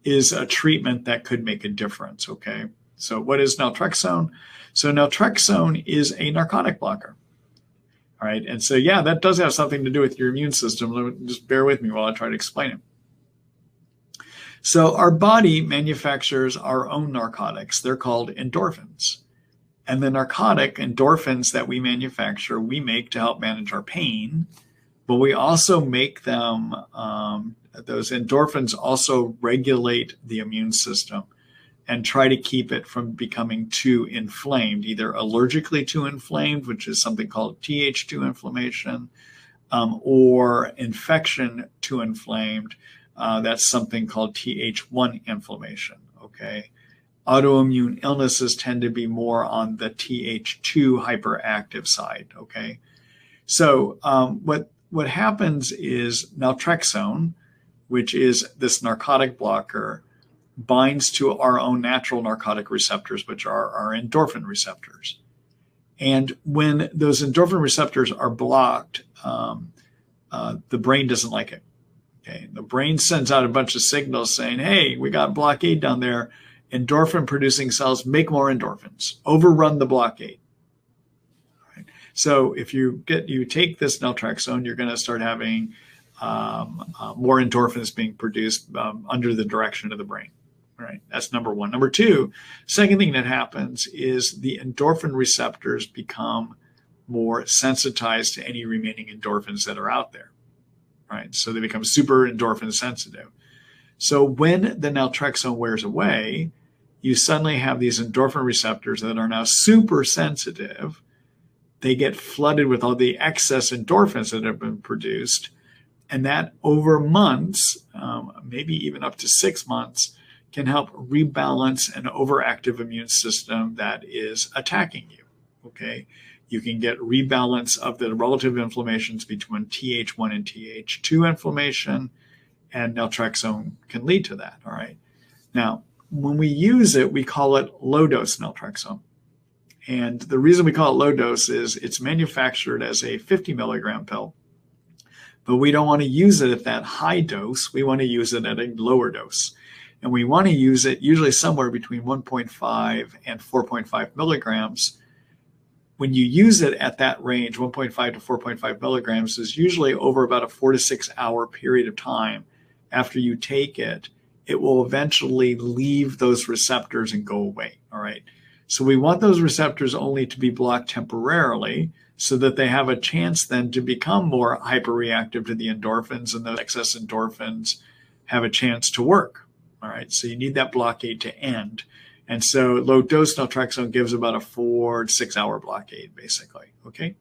is a treatment that could make a difference, okay? So what is naltrexone? So naltrexone is a narcotic blocker. All right. And so, yeah, that does have something to do with your immune system. Just bear with me while I try to explain it. So our body manufactures our own narcotics. They're called endorphins. And the narcotic endorphins that we manufacture, we make to help manage our pain, but we also make them, those endorphins also regulate the immune system and try to keep it from becoming too inflamed, either allergically too inflamed, which is something called Th2 inflammation, or infection too inflamed. That's something called Th1 inflammation, okay? Autoimmune illnesses tend to be more on the Th2 hyperactive side, okay? So what happens is naltrexone, which is this narcotic blocker, binds to our own natural narcotic receptors, which are our endorphin receptors. And when those endorphin receptors are blocked, the brain doesn't like it. Okay, the brain sends out a bunch of signals saying, hey, we got blockade down there. Endorphin producing cells, make more endorphins, overrun the blockade. Right? So if you take this naltrexone, you're going to start having more endorphins being produced under the direction of the brain. Right? That's number one. Number two, second thing that happens is the endorphin receptors become more sensitized to any remaining endorphins that are out there. Right? So they become super endorphin sensitive. So when the naltrexone wears away, you suddenly have these endorphin receptors that are now super sensitive. They get flooded with all the excess endorphins that have been produced. And that over months, maybe even up to 6 months, can help rebalance an overactive immune system that is attacking you, okay? You can get rebalance of the relative inflammations between Th1 and Th2 inflammation, and naltrexone can lead to that, all right? Now, when we use it, we call it low-dose naltrexone. And the reason we call it low dose is it's manufactured as a 50 milligram pill, but we don't want to use it at that high dose. We want to use it at a lower dose. And we want to use it usually somewhere between 1.5 and 4.5 milligrams. When you use it at that range, 1.5 to 4.5 milligrams is usually over about a 4 to 6 hour period of time. After you take it, it will eventually leave those receptors and go away, all right? So we want those receptors only to be blocked temporarily so that they have a chance then to become more hyperreactive to the endorphins, and those excess endorphins have a chance to work. All right, so you need that blockade to end. And so low dose naltrexone gives about a 4 to 6 hour blockade, basically. Okay.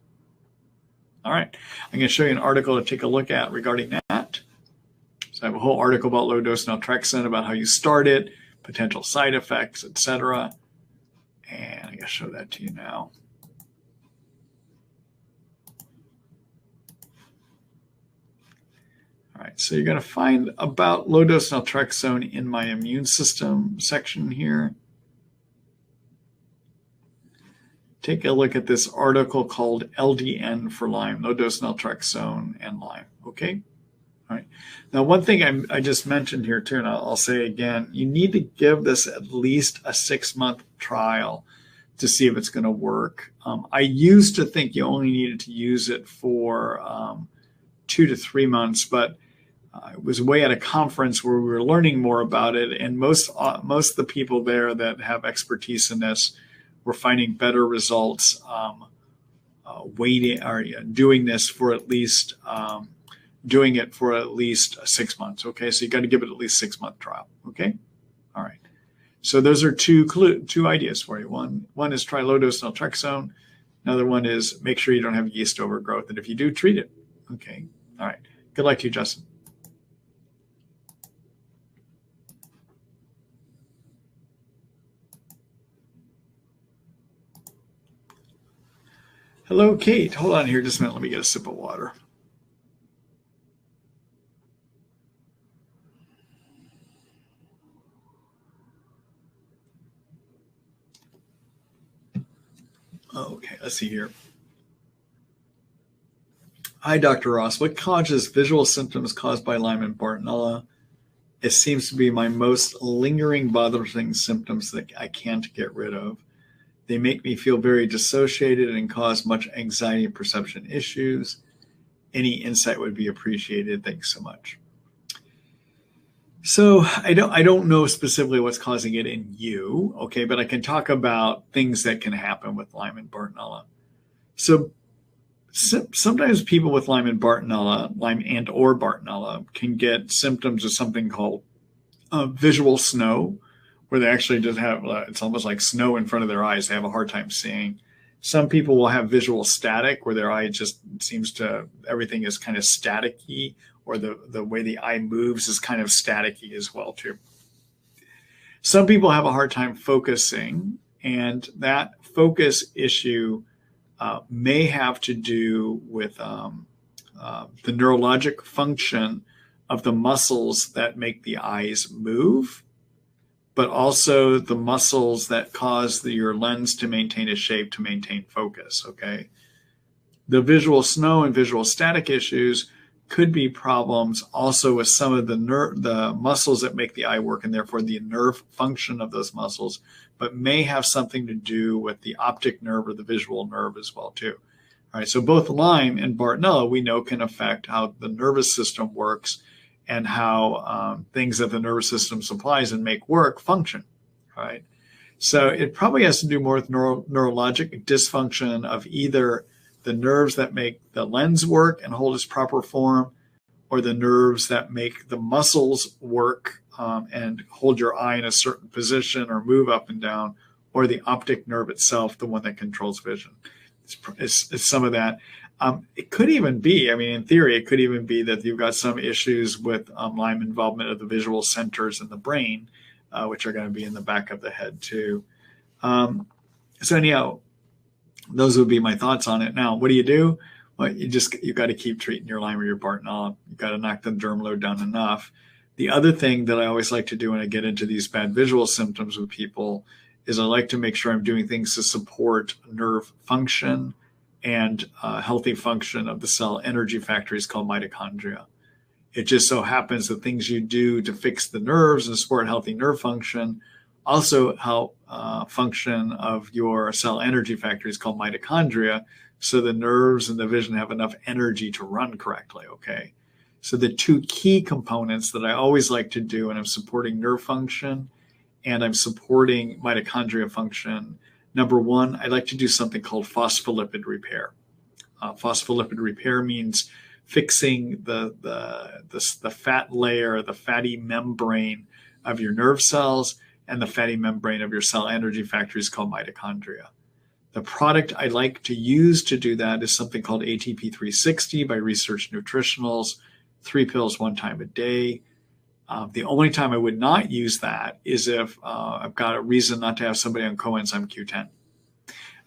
All right, I'm going to show you an article to take a look at regarding that. So I have a whole article about low dose naltrexone, about how you start it, potential side effects, etc. And I'm going to show that to you now. All right, so you're going to find about low-dose naltrexone in my immune system section here. Take a look at this article called LDN for Lyme, low-dose naltrexone and Lyme, okay? All right. Now, one thing I just mentioned here too, and I'll say again, you need to give this at least a 6-month trial to see if it's going to work. I used to think you only needed to use it for 2 to 3 months, but I was away at a conference where we were learning more about it, and most of the people there that have expertise in this were finding better results waiting or doing this for at least doing it for at least 6 months. Okay, so you got to give it at least 6-month trial. Okay, all right. So those are two ideas for you. One is try low dose naltrexone. Another one is make sure you don't have yeast overgrowth, and if you do, treat it. Okay, all right. Good luck to you, Justin. Hello, Kate. Hold on here just a minute. Let me get a sip of water. Okay, let's see here. Hi, Dr. Ross. What causes visual symptoms caused by Lyme and Bartonella? It seems to be my most lingering, bothersome symptoms that I can't get rid of. They make me feel very dissociated and cause much anxiety and perception issues. Any insight would be appreciated. Thanks so much. So I don't know specifically what's causing it in you, okay, but I can talk about things that can happen with Lyme and Bartonella. So sometimes people with Lyme and Bartonella, Lyme and or Bartonella, can get symptoms of something called visual snow, where they actually just have it's almost like snow in front of their eyes. They have a hard time seeing. Some people will have visual static, where their eye just seems to, everything is kind of staticky, or the way the eye moves is kind of staticky as well too. Some people have a hard time focusing, and that focus issue may have to do with the neurologic function of the muscles that make the eyes move, but also the muscles that cause your lens to maintain a shape, to maintain focus, okay? The visual snow and visual static issues could be problems also with some of the muscles that make the eye work, and therefore the nerve function of those muscles, but may have something to do with the optic nerve or the visual nerve as well too. All right, so both Lyme and Bartonella we know can affect how the nervous system works and how things that the nervous system supplies and make work function. All right, so it probably has to do more with neurologic dysfunction of either the nerves that make the lens work and hold its proper form, or the nerves that make the muscles work and hold your eye in a certain position or move up and down, or the optic nerve itself, the one that controls vision. It's some of that. It could even be, I mean, in theory, it could even be that you've got some issues with Lyme involvement of the visual centers in the brain, which are going to be in the back of the head too. So anyhow, those would be my thoughts on it. Now, what do? Well, you got to keep treating your Lyme or your Bartonella. You got to knock the germ load down enough. The other thing that I always like to do when I get into these bad visual symptoms with people is I like to make sure I'm doing things to support nerve function and healthy function of the cell energy factories called mitochondria. It just so happens that things you do to fix the nerves and support healthy nerve function also help function of your cell energy factories called mitochondria, so the nerves and the vision have enough energy to run correctly, okay? So the two key components that I always like to do when I'm supporting nerve function and I'm supporting mitochondria function, number one, I like to do something called phospholipid repair. Phospholipid repair means fixing the fat layer, the fatty membrane of your nerve cells and the fatty membrane of your cell energy factories called mitochondria. The product I like to use to do that is something called ATP 360 by Research Nutritionals, 3 pills 1 time a day. The only time I would not use that is if I've got a reason not to have somebody on coenzyme Q10. And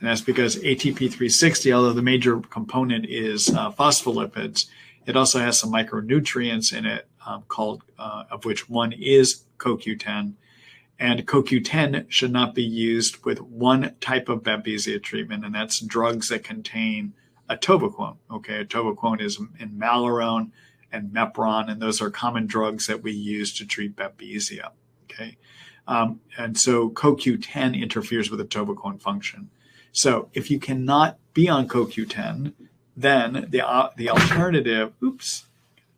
that's because ATP 360, although the major component is phospholipids, it also has some micronutrients in it of which one is CoQ10. And CoQ10 should not be used with one type of babesia treatment, and that's drugs that contain atovaquone. Okay, atovaquone is in Malarone and Mepron, and those are common drugs that we use to treat babesia. Okay, and so CoQ10 interferes with atovaquone function. So if you cannot be on CoQ10, then the alternative, oops,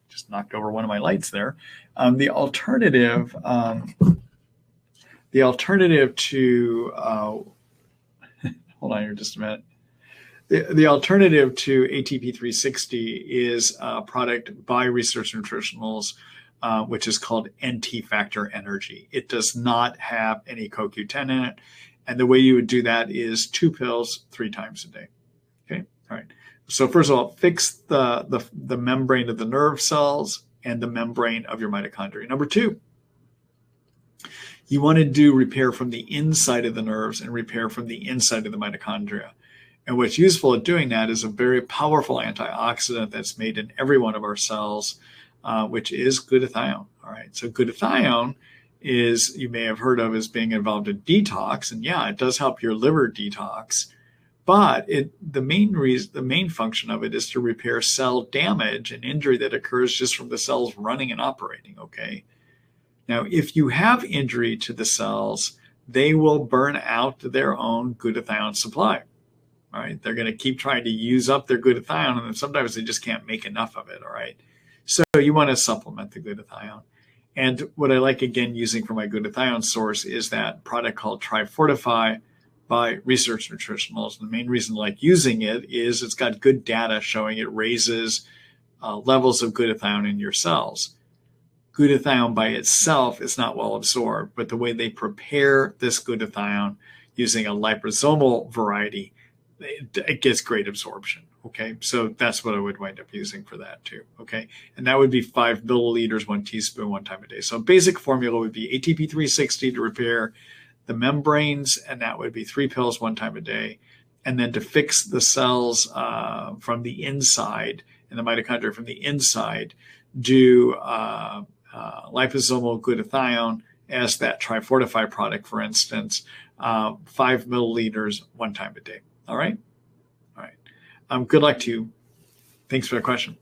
just knocked over one of my lights there. The alternative to hold on here just a minute. The alternative to ATP 360 is a product by Research Nutritionals, which is called NT-Factor Energy. It does not have any CoQ10 in it. And the way you would do that is 2 pills 3 times a day. Okay, all right. So first of all, fix the membrane of the nerve cells and the membrane of your mitochondria. Number 2, you want to do repair from the inside of the nerves and repair from the inside of the mitochondria. And what's useful at doing that is a very powerful antioxidant that's made in every one of our cells, which is glutathione. All right, so glutathione is, you may have heard of as being involved in detox, and yeah, it does help your liver detox. But the main function of it is to repair cell damage and injury that occurs just from the cells running and operating. Okay. Now, if you have injury to the cells, they will burn out their own glutathione supply. All right, they're going to keep trying to use up their glutathione, and sometimes they just can't make enough of it. All right, so you want to supplement the glutathione. And what I like, again, using for my glutathione source is that product called Trifortify by Research Nutritionals. And the main reason I like using it is it's got good data showing it raises levels of glutathione in your cells. Glutathione by itself is not well absorbed, but the way they prepare this glutathione using a liposomal variety, it gets great absorption. Okay, so that's what I would wind up using for that too. Okay, and that would be 5 milliliters, 1 teaspoon, 1 time a day. So basic formula would be ATP 360 to repair the membranes, and that would be 3 pills 1 time a day. And then to fix the cells from the inside and the mitochondria from the inside, do liposomal glutathione as that Trifortify product, for instance, 5 milliliters 1 time a day. All right. Good luck to you. Thanks for the question.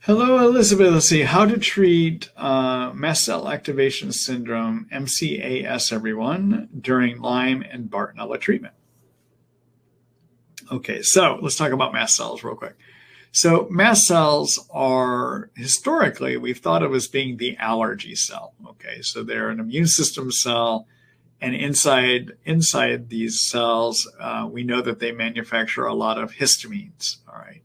Hello, Elizabeth. Let's see. How to treat mast cell activation syndrome, MCAS, everyone, during Lyme and Bartonella treatment. Okay, so let's talk about mast cells real quick. So mast cells are, historically, we've thought of as being the allergy cell. Okay, so they're an immune system cell, and inside these cells, we know that they manufacture a lot of histamines. All right,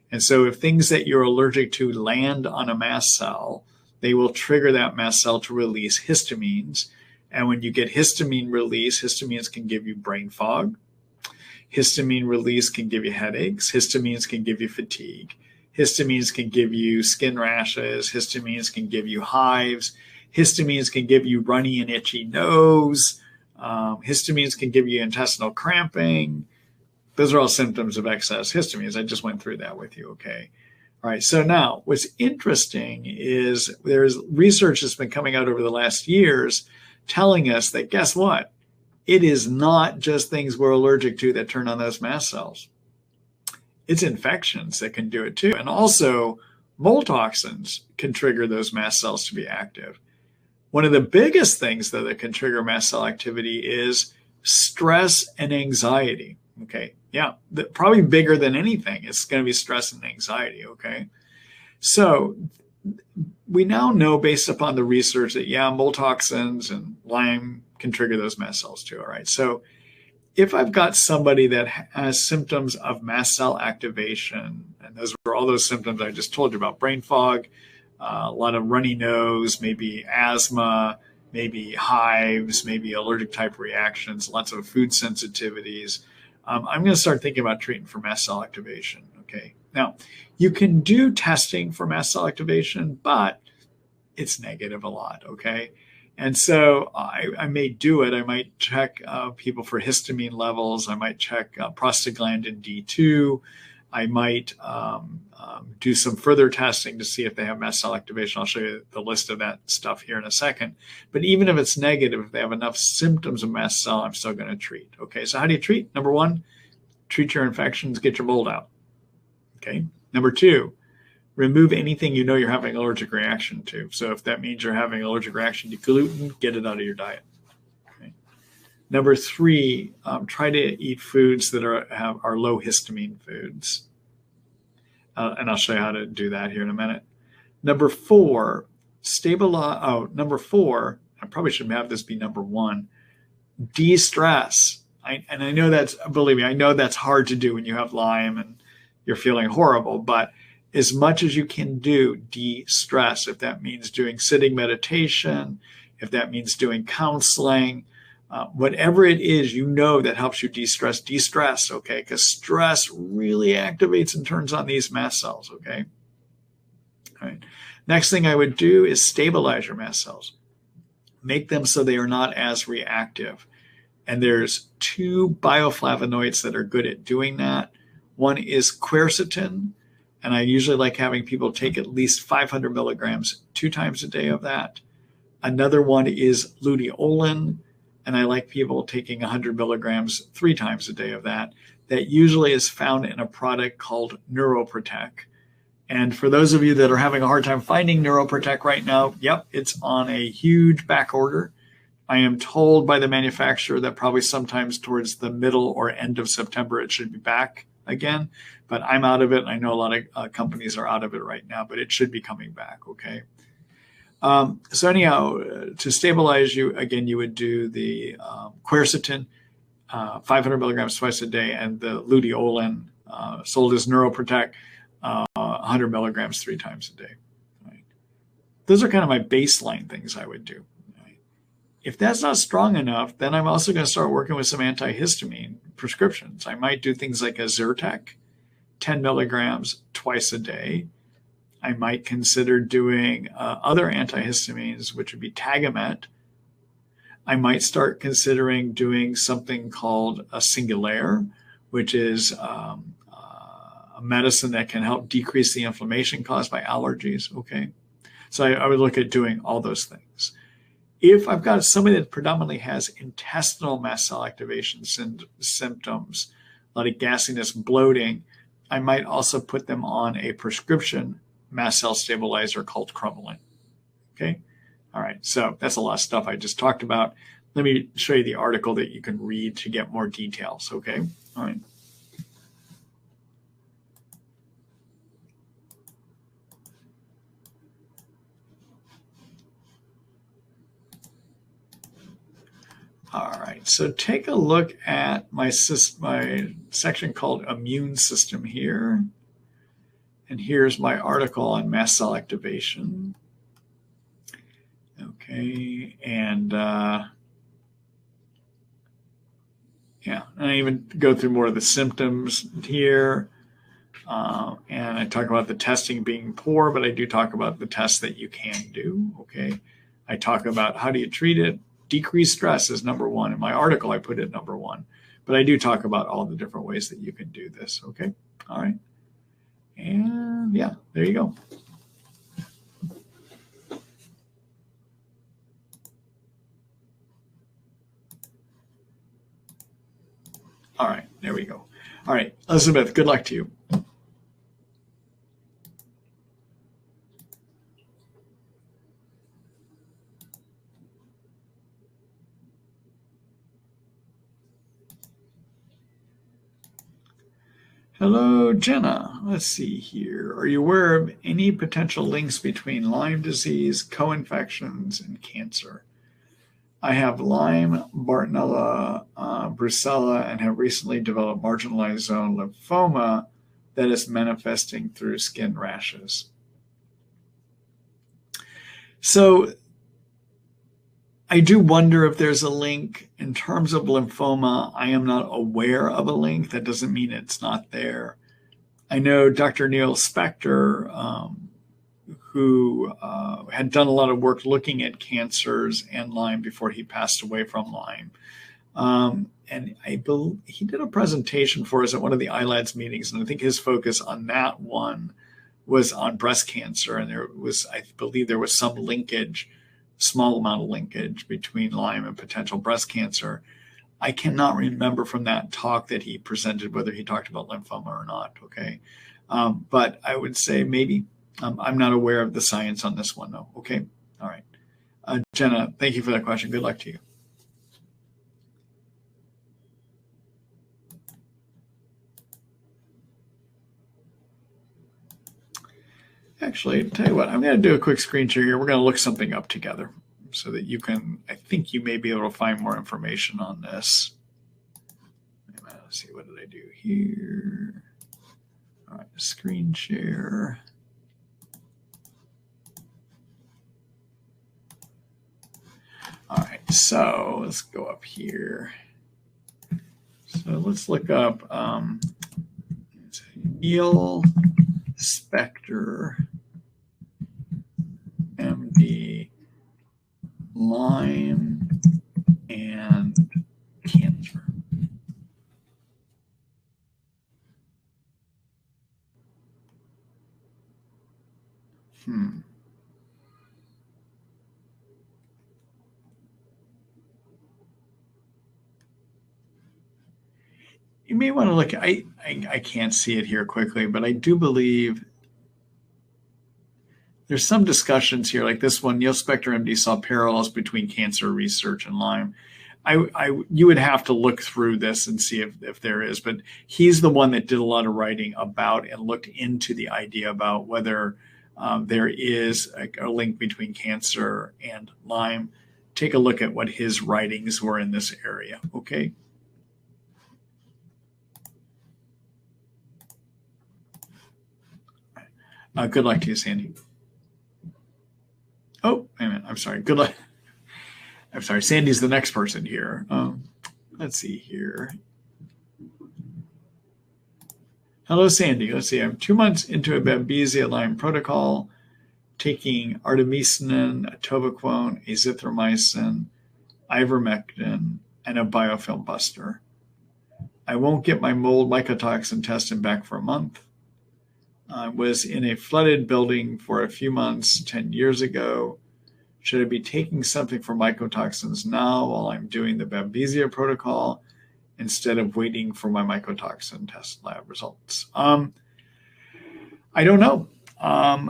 and so if things that you're allergic to land on a mast cell, they will trigger that mast cell to release histamines. And when you get histamine release, histamines can give you brain fog. Histamine release can give you headaches. Histamines can give you fatigue. Histamines can give you skin rashes. Histamines can give you hives. Histamines can give you runny and itchy nose. Histamines can give you intestinal cramping. Those are all symptoms of excess histamines. I just went through that with you, okay? All right, so now what's interesting is there's research that's been coming out over the last years telling us that, guess what? It is not just things we're allergic to that turn on those mast cells. It's infections that can do it too. And also, mold toxins can trigger those mast cells to be active. One of the biggest things, though, that can trigger mast cell activity is stress and anxiety. Okay, yeah, probably bigger than anything. It's going to be stress and anxiety, okay? So we now know, based upon the research, that, yeah, mold toxins and Lyme can trigger those mast cells too, all right? So if I've got somebody that has symptoms of mast cell activation, and those are all those symptoms I just told you about, brain fog, a lot of runny nose, maybe asthma, maybe hives, maybe allergic type reactions, lots of food sensitivities, I'm going to start thinking about treating for mast cell activation, okay? Now, you can do testing for mast cell activation, but it's negative a lot, okay? And so I may do it. I might check people for histamine levels. I might check prostaglandin D2. I might do some further testing to see if they have mast cell activation. I'll show you the list of that stuff here in a second. But even if it's negative, if they have enough symptoms of mast cell, I'm still going to treat. Okay, so how do you treat? Number one, treat your infections, get your mold out. Okay. Number two, remove anything you know you're having an allergic reaction to. So if that means you're having an allergic reaction to gluten, get it out of your diet. Okay. Number three, try to eat foods that are low histamine foods. And I'll show you how to do that here in a minute. Number four, number four, I probably should have this be number one, de-stress. And I know that's, believe me, I know that's hard to do when you have Lyme and you're feeling horrible, but as much as you can do, de-stress. If that means doing sitting meditation, if that means doing counseling, whatever it is, you know, that helps you de-stress, okay? Because stress really activates and turns on these mast cells, okay? All right. Next thing I would do is stabilize your mast cells. Make them so they are not as reactive. And there's two bioflavonoids that are good at doing that. One is quercetin, and I usually like having people take at least 500 milligrams 2 times a day of that. Another one is luteolin, and I like people taking 100 milligrams 3 times a day of that. That usually is found in a product called Neuroprotect. And for those of you that are having a hard time finding Neuroprotect right now, yep, it's on a huge back order. I am told by the manufacturer that probably sometimes towards the middle or end of September it should be back again, but I'm out of it. I know a lot of companies are out of it right now, but it should be coming back, okay? So anyhow, to stabilize you, again, you would do the quercetin, 500 milligrams twice a day, and the luteolin, sold as Neuroprotect, 100 milligrams 3 times a day. Right? Those are kind of my baseline things I would do. Right? If that's not strong enough, then I'm also going to start working with some antihistamine prescriptions. I might do things like a Zyrtec, 10 milligrams twice a day. I might consider doing other antihistamines, which would be Tagamet. I might start considering doing something called a Singulair, which is a medicine that can help decrease the inflammation caused by allergies. Okay, so I would look at doing all those things. If I've got somebody that predominantly has intestinal mast cell activation symptoms, like gasiness, bloating, I might also put them on a prescription mast cell stabilizer called Cromolyn. Okay. All right. So that's a lot of stuff I just talked about. Let me show you the article that you can read to get more details. Okay. All right. All right. So take a look at my section called Immune System here. And here's my article on mast cell activation. Okay, and yeah, and I even go through more of the symptoms here. And I talk about the testing being poor, but I do talk about the tests that you can do. Okay, I talk about how do you treat it. Decrease stress is number one. In my article, I put it number one. But I do talk about all the different ways that you can do this. Okay, all right. And yeah, there you go. All right, there we go. All right, Elizabeth, good luck to you. Hello, Jenna. Let's see here. Are you aware of any potential links between Lyme disease, co-infections, and cancer? I have Lyme, Bartonella, brucella, and have recently developed marginalized zone lymphoma that is manifesting through skin rashes. So I do wonder if there's a link. In terms of lymphoma, I am not aware of a link. That doesn't mean it's not there. I know Dr. Neil Spector, who had done a lot of work looking at cancers and Lyme before he passed away from Lyme. And I believe he did a presentation for us at one of the ILADS meetings, and I think his focus on that one was on breast cancer. And there was, I believe there was some linkage, small amount of linkage between Lyme and potential breast cancer. I cannot remember from that talk that he presented whether he talked about lymphoma or not, okay? But I would say maybe. I'm not aware of the science on this one, though, okay? All right. Jenna, thank you for that question. Good luck to you. Actually, I'll tell you what, I'm going to do a quick screen share here. We're going to look something up together so that you can, I think you may be able to find more information on this. Let's see, what did I do here? All right, screen share. All right, so let's go up here. So let's look up Neil Spector, MD, Lyme and cancer. You may want to look, I can't see it here quickly, but I do believe there's some discussions here, like this one, Neil Spector MD saw parallels between cancer research and Lyme. You would have to look through this and see if there is, but he's the one that did a lot of writing about and looked into the idea about whether there is a link between cancer and Lyme. Take a look at what his writings were in this area, okay? Good luck to you, Sandy. Oh, wait a minute. I'm sorry. Good luck. I'm sorry. Sandy's the next person here. Let's see here. Hello, Sandy. Let's see. I'm 2 months into a Babesia Lyme protocol, taking artemisinin, atovaquone, azithromycin, ivermectin, and a biofilm buster. I won't get my mold mycotoxin tested back for a month. I was in a flooded building for a few months 10 years ago. Should I be taking something for mycotoxins now while I'm doing the Babesia protocol instead of waiting for my mycotoxin test lab results? I don't know.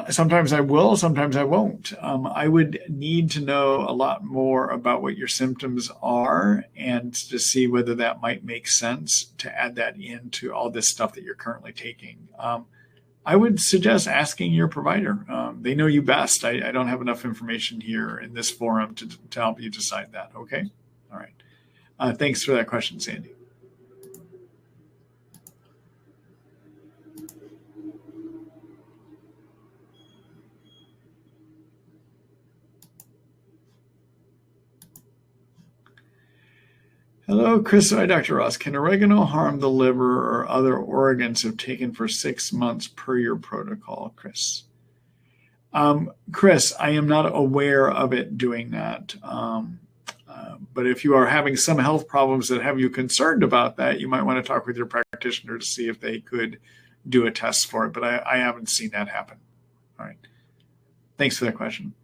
Sometimes I will, sometimes I won't. I would need to know a lot more about what your symptoms are and to see whether that might make sense to add that into all this stuff that you're currently taking. I would suggest asking your provider. They know you best. I don't have enough information here in this forum to help you decide that. Okay? All right. Thanks for that question, Sandy. Hello, Chris. Hi, Dr. Ross. Can oregano harm the liver or other organs if taken for 6 months per your protocol, Chris? Chris, I am not aware of it doing that. But if you are having some health problems that have you concerned about that, you might want to talk with your practitioner to see if they could do a test for it. But I haven't seen that happen. All right. Thanks for that question.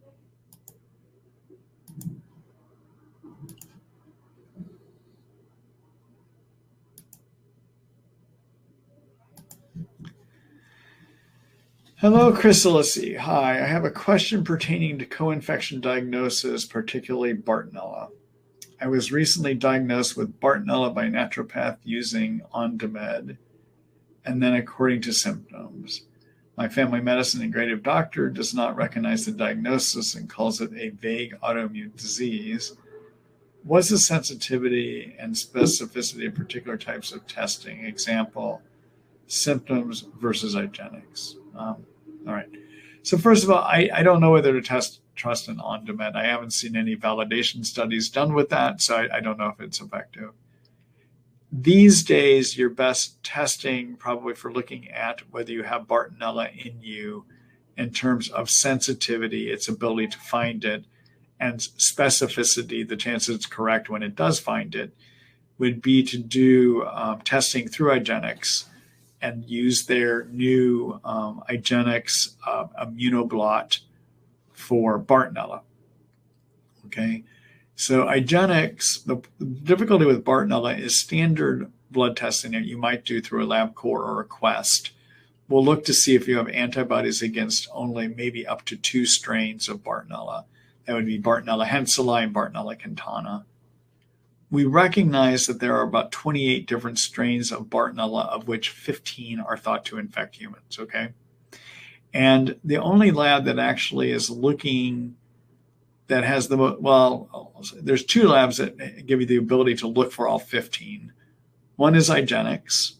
Hello, Chrysalice. Hi, I have a question pertaining to co-infection diagnosis, particularly Bartonella. I was recently diagnosed with Bartonella by a naturopath using OnDemed, and then according to symptoms. My family medicine integrative doctor does not recognize the diagnosis and calls it a vague autoimmune disease. What's the sensitivity and specificity of particular types of testing? Example, symptoms versus IGeneX. All right. So first of all, I don't know whether to trust an OnDemed. I haven't seen any validation studies done with that, so I don't know if it's effective. These days, your best testing probably for looking at whether you have Bartonella in you in terms of sensitivity, its ability to find it, and specificity, the chance it's correct when it does find it, would be to do testing through IGeneX and use their new IGeneX immunoblot for Bartonella. Okay, so IGeneX, the difficulty with Bartonella is standard blood testing that you might do through a LabCorp or a Quest. We'll look to see if you have antibodies against only maybe up to 2 strains of Bartonella. That would be Bartonella henselae and Bartonella cantana. We recognize that there are about 28 different strains of Bartonella, of which 15 are thought to infect humans, okay? And the only lab that actually is looking, that has the, well, there's 2 labs that give you the ability to look for all 15. One is IGeneX,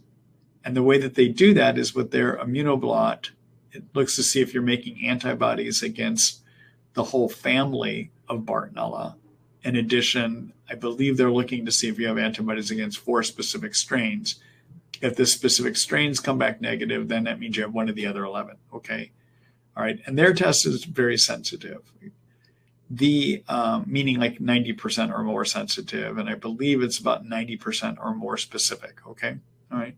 and the way that they do that is with their immunoblot. It looks to see if you're making antibodies against the whole family of Bartonella. In addition, I believe they're looking to see if you have antibodies against 4 specific strains. If the specific strains come back negative, then that means you have one of the other 11, okay? All right, and their test is very sensitive. The, meaning like 90% or more sensitive, and I believe it's about 90% or more specific, okay? All right.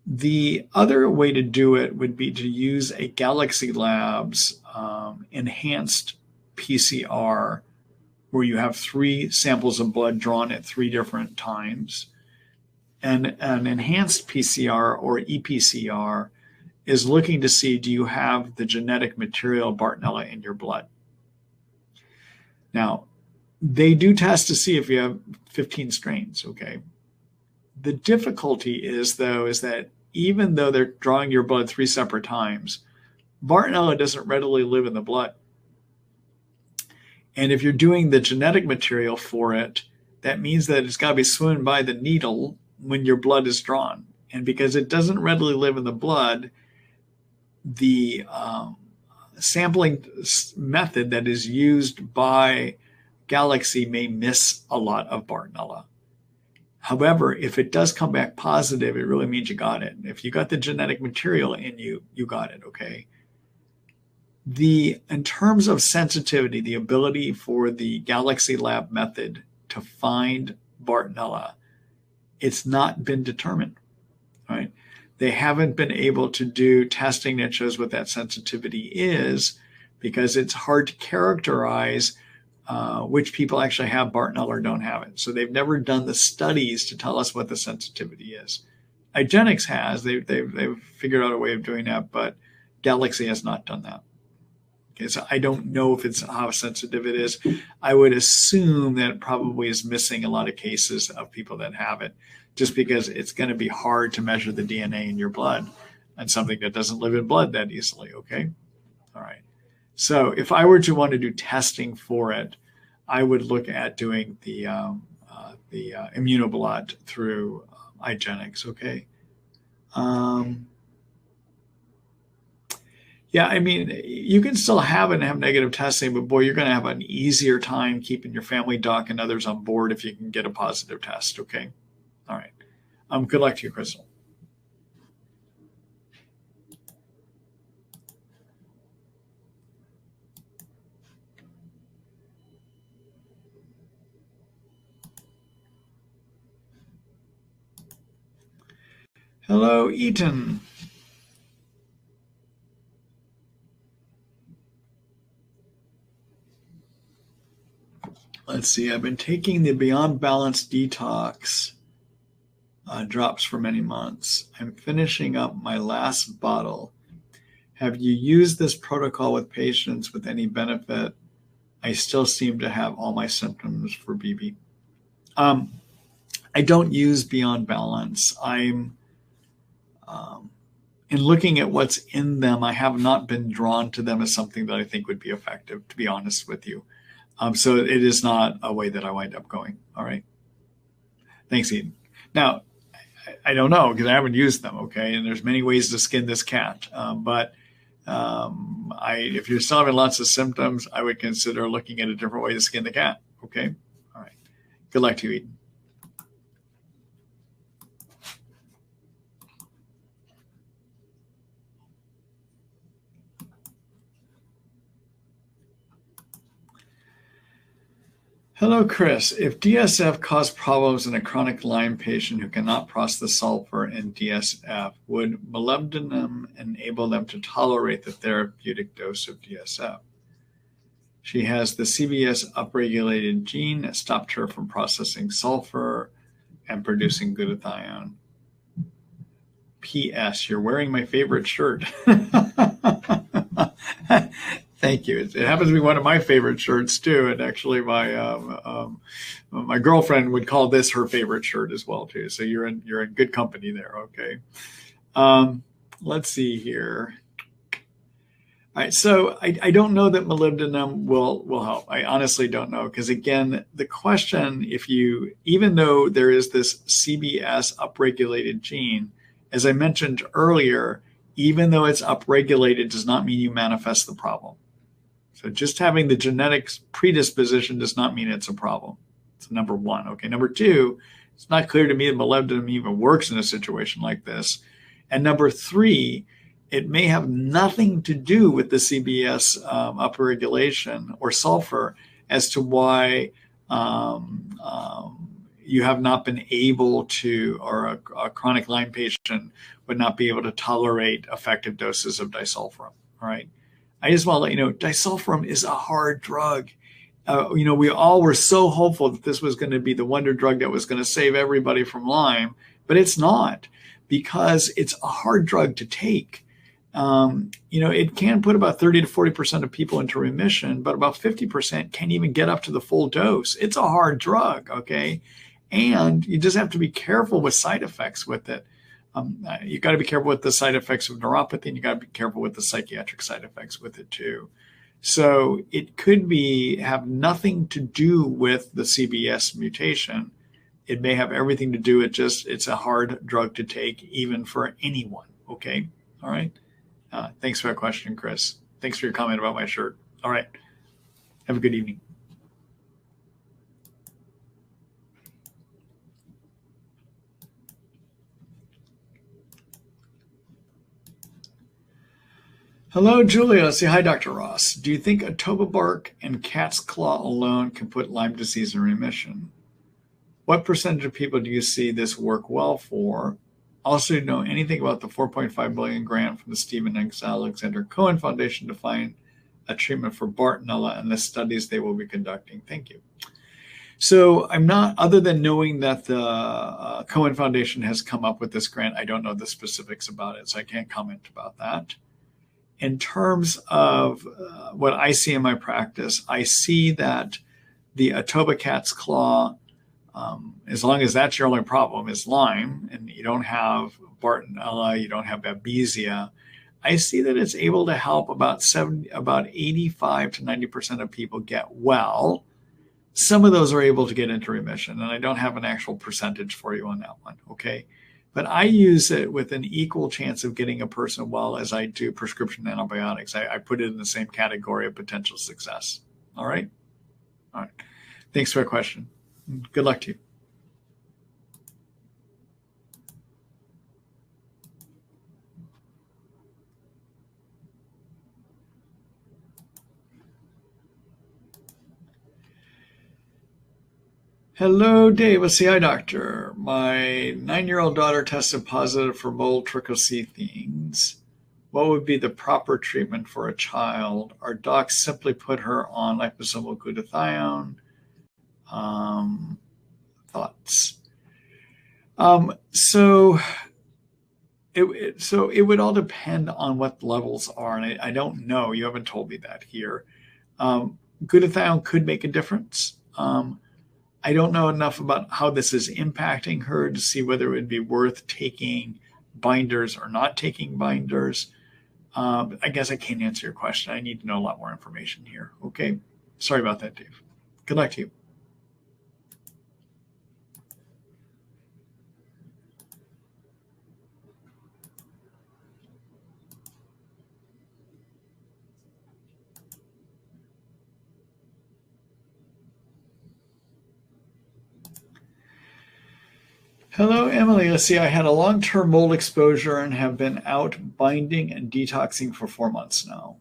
The other way to do it would be to use a Galaxy Labs enhanced PCR, where you have 3 samples of blood drawn at 3 different times. And an enhanced PCR or EPCR is looking to see, do you have the genetic material Bartonella in your blood? Now, they do test to see if you have 15 strains, okay? The difficulty is that even though they're drawing your blood 3 separate times, Bartonella doesn't readily live in the blood. And if you're doing the genetic material for it, that means that it's got to be swimming by the needle when your blood is drawn. And because it doesn't readily live in the blood, the sampling method that is used by Galaxy may miss a lot of Bartonella. However, if it does come back positive, it really means you got it. If you got the genetic material in you, you got it, okay? In terms of sensitivity, the ability for the Galaxy Lab method to find Bartonella, it's not been determined, right? They haven't been able to do testing that shows what that sensitivity is because it's hard to characterize which people actually have Bartonella or don't have it. So they've never done the studies to tell us what the sensitivity is. IGeneX has. They've figured out a way of doing that, but Galaxy has not done that. Okay, so I don't know if it's how sensitive it is. I would assume that it probably is missing a lot of cases of people that have it, just because it's going to be hard to measure the DNA in your blood and something that doesn't live in blood that easily, okay? All right. So if I were to want to do testing for it, I would look at doing the immunoblot through IGeneX, okay? Yeah, I mean, you can still have it and have negative testing, but boy, you're going to have an easier time keeping your family doc and others on board if you can get a positive test, okay? All right. Good luck to you, Crystal. Hello, Eaton. Let's see, I've been taking the Beyond Balance Detox drops for many months. I'm finishing up my last bottle. Have you used this protocol with patients with any benefit? I still seem to have all my symptoms for BB. I don't use Beyond Balance. In looking at what's in them, I have not been drawn to them as something that I think would be effective, to be honest with you. So it is not a way that I wind up going. All right. Thanks, Eden. Now, I don't know because I haven't used them. Okay. And there's many ways to skin this cat. If you're still having lots of symptoms, I would consider looking at a different way to skin the cat. Okay. All right. Good luck to you, Eden. Hello, Chris. If DSF caused problems in a chronic Lyme patient who cannot process the sulfur in DSF, would molybdenum enable them to tolerate the therapeutic dose of DSF? She has the CBS upregulated gene that stopped her from processing sulfur and producing glutathione. P.S. You're wearing my favorite shirt. Thank you. It happens to be one of my favorite shirts too, and actually, my girlfriend would call this her favorite shirt as well too. So you're in good company there. Okay. Let's see here. All right. So I don't know that molybdenum will help. I honestly don't know because again, the question, even though there is this CBS upregulated gene, as I mentioned earlier, even though it's upregulated does not mean you manifest the problem. So just having the genetics predisposition does not mean it's a problem. It's number one. Okay. Number two, it's not clear to me that molybdenum even works in a situation like this. And number three, it may have nothing to do with the CBS upregulation or sulfur as to why you have not been able to, or a chronic Lyme patient would not be able to tolerate effective doses of disulfiram. All right. I just want to let you know, disulfiram is a hard drug. We all were so hopeful that this was going to be the wonder drug that was going to save everybody from Lyme, but it's not because it's a hard drug to take. It can put about 30 to 40% of people into remission, but about 50% can't even get up to the full dose. It's a hard drug, okay? And you just have to be careful with side effects with it. You got to be careful with the side effects of neuropathy, and you got to be careful with the psychiatric side effects with it too. So it could have nothing to do with the CBS mutation. It may have everything to do with it's a hard drug to take, even for anyone. Okay. All right. Thanks for that question, Chris. Thanks for your comment about my shirt. All right. Have a good evening. Hello, Julia. Say hi, Dr. Ross. Do you think atoba bark and cat's claw alone can put Lyme disease in remission? What percentage of people do you see this work well for? Also, do you know anything about the $4.5 billion grant from the Stephen X. Alexander Cohen Foundation to find a treatment for Bartonella and the studies they will be conducting? Thank you. So I'm not, other than knowing that the Cohen Foundation has come up with this grant, I don't know the specifics about it, so I can't comment about that. In terms of what I see in my practice, I see that the atoba cat's claw, as long as that's your only problem, is Lyme, and you don't have Bartonella, you don't have Babesia, I see that it's able to help about 85 to 90% of people get well. Some of those are able to get into remission, and I don't have an actual percentage for you on that one, okay? But I use it with an equal chance of getting a person well as I do prescription antibiotics. I put it in the same category of potential success. All right? All right. Thanks for the question. Good luck to you. Hello, Dave. A CI doctor. My 9-year-old daughter tested positive for mold trichocethenes. What would be the proper treatment for a child? Our docs simply put her on liposomal glutathione. Thoughts? So it would all depend on what levels are, and I don't know. You haven't told me that here. Glutathione could make a difference. I don't know enough about how this is impacting her to see whether it would be worth taking binders or not taking binders. I guess I can't answer your question. I need to know a lot more information here. Okay. Sorry about that, Dave. Good luck to you. Hello, Emily. Let's see. I had a long-term mold exposure and have been out binding and detoxing for 4 months now.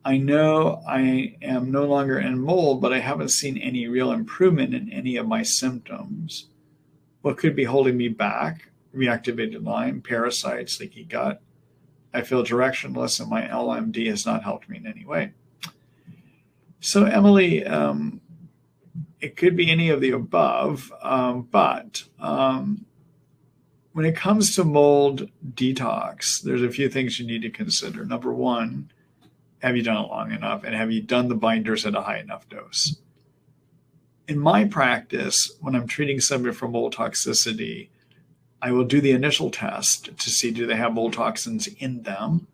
I know I am no longer in mold, but I haven't seen any real improvement in any of my symptoms. What could be holding me back? Reactivated Lyme, parasites, leaky gut. I feel directionless, and my LMD has not helped me in any way. So, Emily, it could be any of the above, but when it comes to mold detox, there's a few things you need to consider. Number one, have you done it long enough? And have you done the binders at a high enough dose? In my practice, when I'm treating somebody for mold toxicity, I will do the initial test to see do they have mold toxins in them.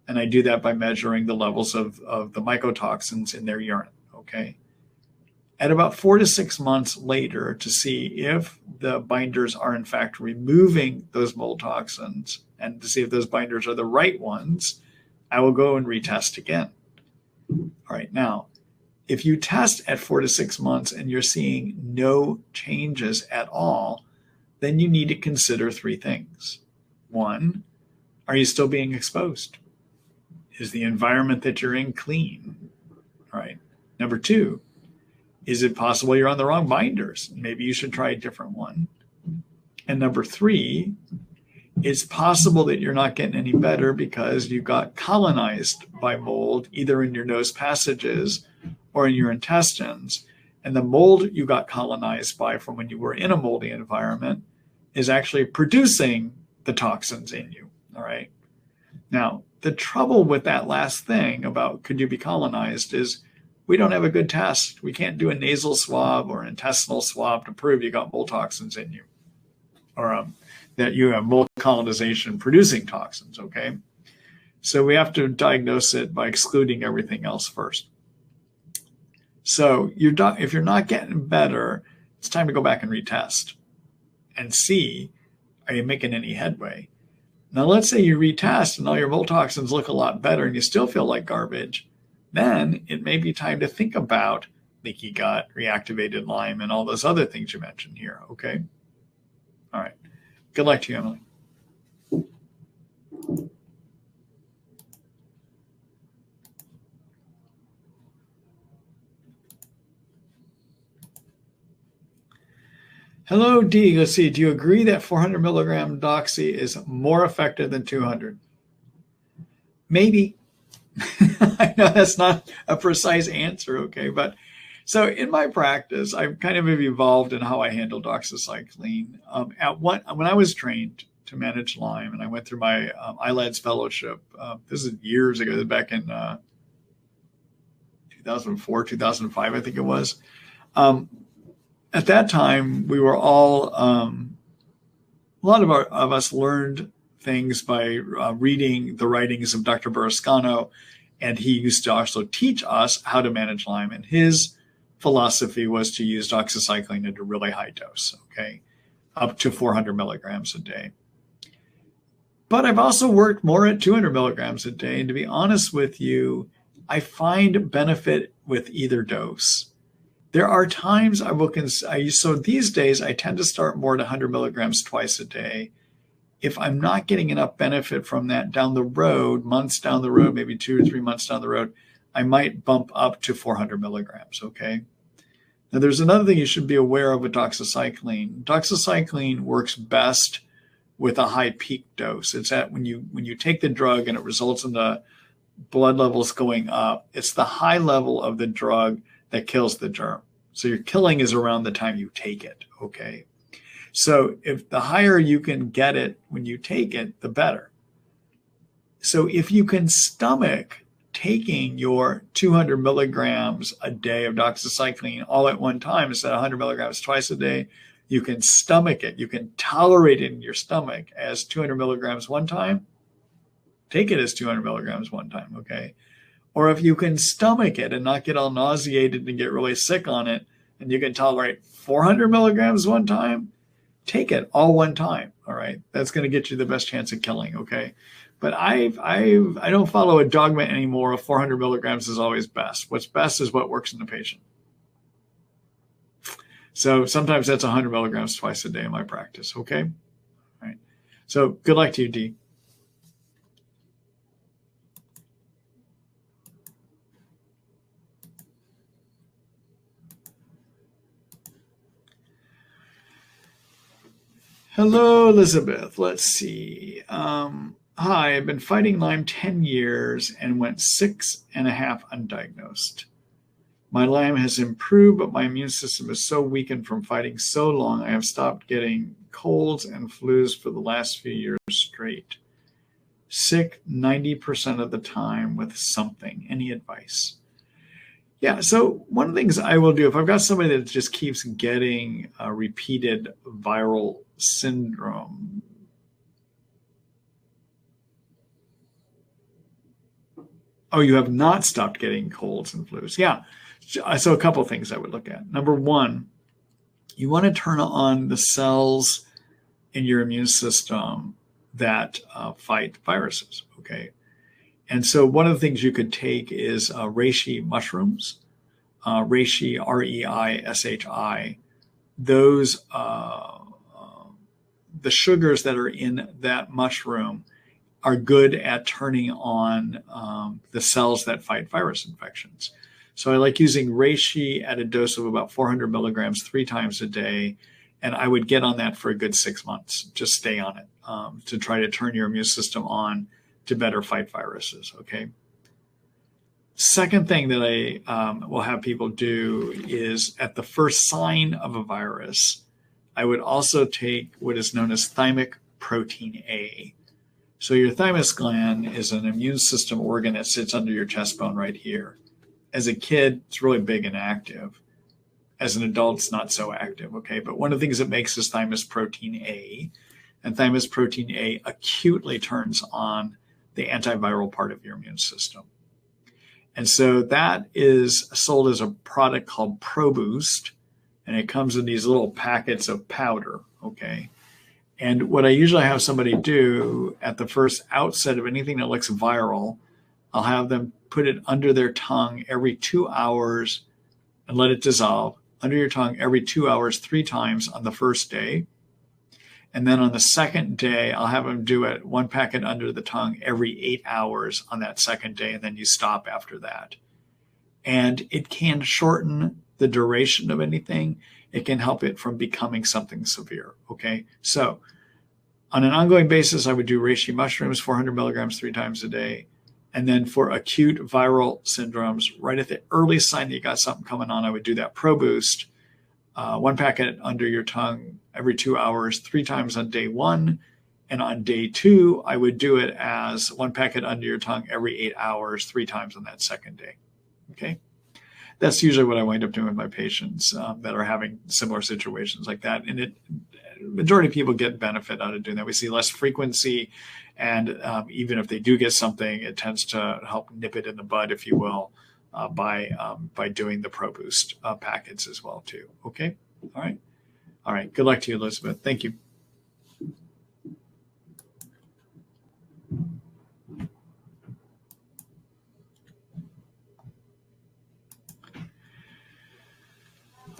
And I do that by measuring the levels of the mycotoxins in their urine, okay? At about 4 to 6 months later, to see if the binders are in fact removing those mold toxins and to see if those binders are the right ones, I will go and retest again. All right, now, if you test at 4 to 6 months and you're seeing no changes at all, then you need to consider 3 things. 1, are you still being exposed? Is the environment that you're in clean? All right. Number 2, is it possible you're on the wrong binders? Maybe you should try a different one. And number 3, it's possible that you're not getting any better because you got colonized by mold, either in your nose passages or in your intestines. And the mold you got colonized by from when you were in a moldy environment is actually producing the toxins in you, all right? Now, the trouble with that last thing about could you be colonized is we don't have a good test. We can't do a nasal swab or an intestinal swab to prove you got mold toxins in you, or that you have mold colonization producing toxins, okay? So we have to diagnose it by excluding everything else first. So if you're not getting better, it's time to go back and retest and see, are you making any headway? Now, let's say you retest and all your mold toxins look a lot better and you still feel like garbage, then it may be time to think about leaky gut, reactivated Lyme, and all those other things you mentioned here, okay? All right. Good luck to you, Emily. Hello, D. Let's see. Do you agree that 400 milligram doxy is more effective than 200? Maybe. I know that's not a precise answer, okay? But so in my practice, I've kind of evolved in how I handle doxycycline. When I was trained to manage Lyme, and I went through my ILADS fellowship, this is years ago, back in 2004, 2005, I think it was. At that time, we were all, a lot of us learned things by reading the writings of Dr. Burrascano, and he used to also teach us how to manage Lyme. And his philosophy was to use doxycycline at a really high dose, okay, up to 400 milligrams a day. But I've also worked more at 200 milligrams a day. And to be honest with you, I find benefit with either dose. There are times so these days I tend to start more at 100 milligrams twice a day. If I'm not getting enough benefit from that down the road, months down the road, maybe 2 or 3 months down the road, I might bump up to 400 milligrams, okay? Now, there's another thing you should be aware of with doxycycline. Doxycycline works best with a high peak dose. It's at when you take the drug and it results in the blood levels going up, it's the high level of the drug that kills the germ. So your killing is around the time you take it, okay? So if the higher you can get it when you take it, the better. So if you can stomach taking your 200 milligrams a day of doxycycline all at one time instead of 100 milligrams twice a day, you can stomach it. You can tolerate it in your stomach as 200 milligrams one time. Take it as 200 milligrams one time, okay? Or if you can stomach it and not get all nauseated and get really sick on it, and you can tolerate 400 milligrams one time, take it all one time, all right? That's going to get you the best chance of killing, okay? But I don't follow a dogma anymore of 400 milligrams is always best. What's best is what works in the patient. So sometimes that's 100 milligrams twice a day in my practice, okay? All right. So good luck to you, D. Hello, Elizabeth. Let's see. Hi, I've been fighting Lyme 10 years and went 6.5 undiagnosed. My Lyme has improved, but my immune system is so weakened from fighting so long, I have stopped getting colds and flus for the last few years straight. Sick 90% of the time with something. Any advice? Yeah, so one of the things I will do, if I've got somebody that just keeps getting repeated viral syndrome, oh, you have not stopped getting colds and flus. Yeah, so a couple of things I would look at. Number one, you want to turn on the cells in your immune system that fight viruses, okay? And so one of the things you could take is Reishi Mushrooms, Reishi, R-E-I-S-H-I. Those, the sugars that are in that mushroom are good at turning on the cells that fight virus infections. So I like using Reishi at a dose of about 400 milligrams 3 times a day. And I would get on that for a good 6 months. Just stay on it to try to turn your immune system on to better fight viruses, okay? Second thing that I will have people do is at the first sign of a virus, I would also take what is known as thymic protein A. So your thymus gland is an immune system organ that sits under your chest bone right here. As a kid, it's really big and active. As an adult, it's not so active, okay? But one of the things it makes is thymus protein A, and thymus protein A acutely turns on the antiviral part of your immune system. And so that is sold as a product called ProBoost, and it comes in these little packets of powder, okay? And what I usually have somebody do at the first outset of anything that looks viral, I'll have them put it under their tongue every 2 hours and let it dissolve under your tongue every 2 hours, 3 times on the first day. And then on the second day, I'll have them do it 1 packet under the tongue every 8 hours on that second day, and then you stop after that. And it can shorten the duration of anything. It can help it from becoming something severe, okay? So on an ongoing basis, I would do reishi mushrooms, 400 milligrams 3 times a day. And then for acute viral syndromes, right at the early sign that you got something coming on, I would do that ProBoost, 1 packet under your tongue every 2 hours, 3 times on day 1. And on day 2, I would do it as 1 packet under your tongue every 8 hours, 3 times on that second day, okay? That's usually what I wind up doing with my patients that are having similar situations like that. And majority of people get benefit out of doing that. We see less frequency, and even if they do get something, it tends to help nip it in the bud, if you will, by doing the ProBoost packets as well too. Okay, all right. Good luck to you, Elizabeth. Thank you.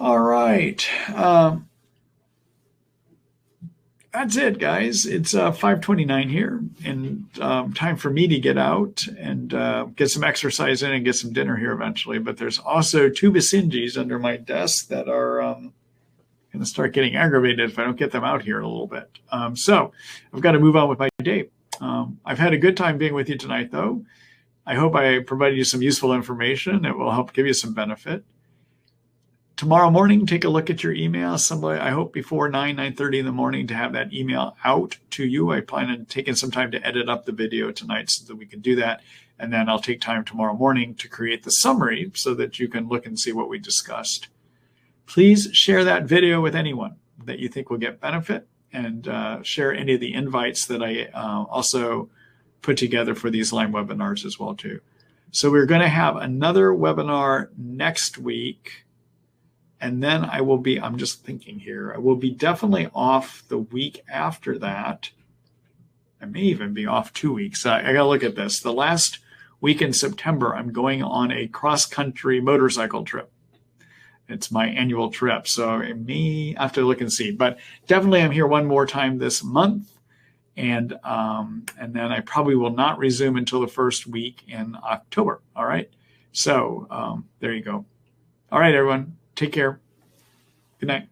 All right. That's it, guys. It's 5:29 here, and time for me to get out and get some exercise in and get some dinner here eventually. But there's also 2 Basenjis under my desk that are going to start getting aggravated if I don't get them out here in a little bit. So I've got to move on with my day. I've had a good time being with you tonight, though. I hope I provided you some useful information that will help give you some benefit. Tomorrow morning, take a look at your email. I hope before 9:30 in the morning to have that email out to you. I plan on taking some time to edit up the video tonight so that we can do that. And then I'll take time tomorrow morning to create the summary so that you can look and see what we discussed. Please share that video with anyone that you think will get benefit, and share any of the invites that I also put together for these Lyme webinars as well too. So we're going to have another webinar next week. And then I'm just thinking here, I will be definitely off the week after that. I may even be off 2 weeks. I got to look at this. The last week in September, I'm going on a cross-country motorcycle trip. It's my annual trip, so I may have to look and see. But definitely I'm here one more time this month. And then I probably will not resume until the first week in October. All right. So there you go. All right, everyone. Take care. Good night.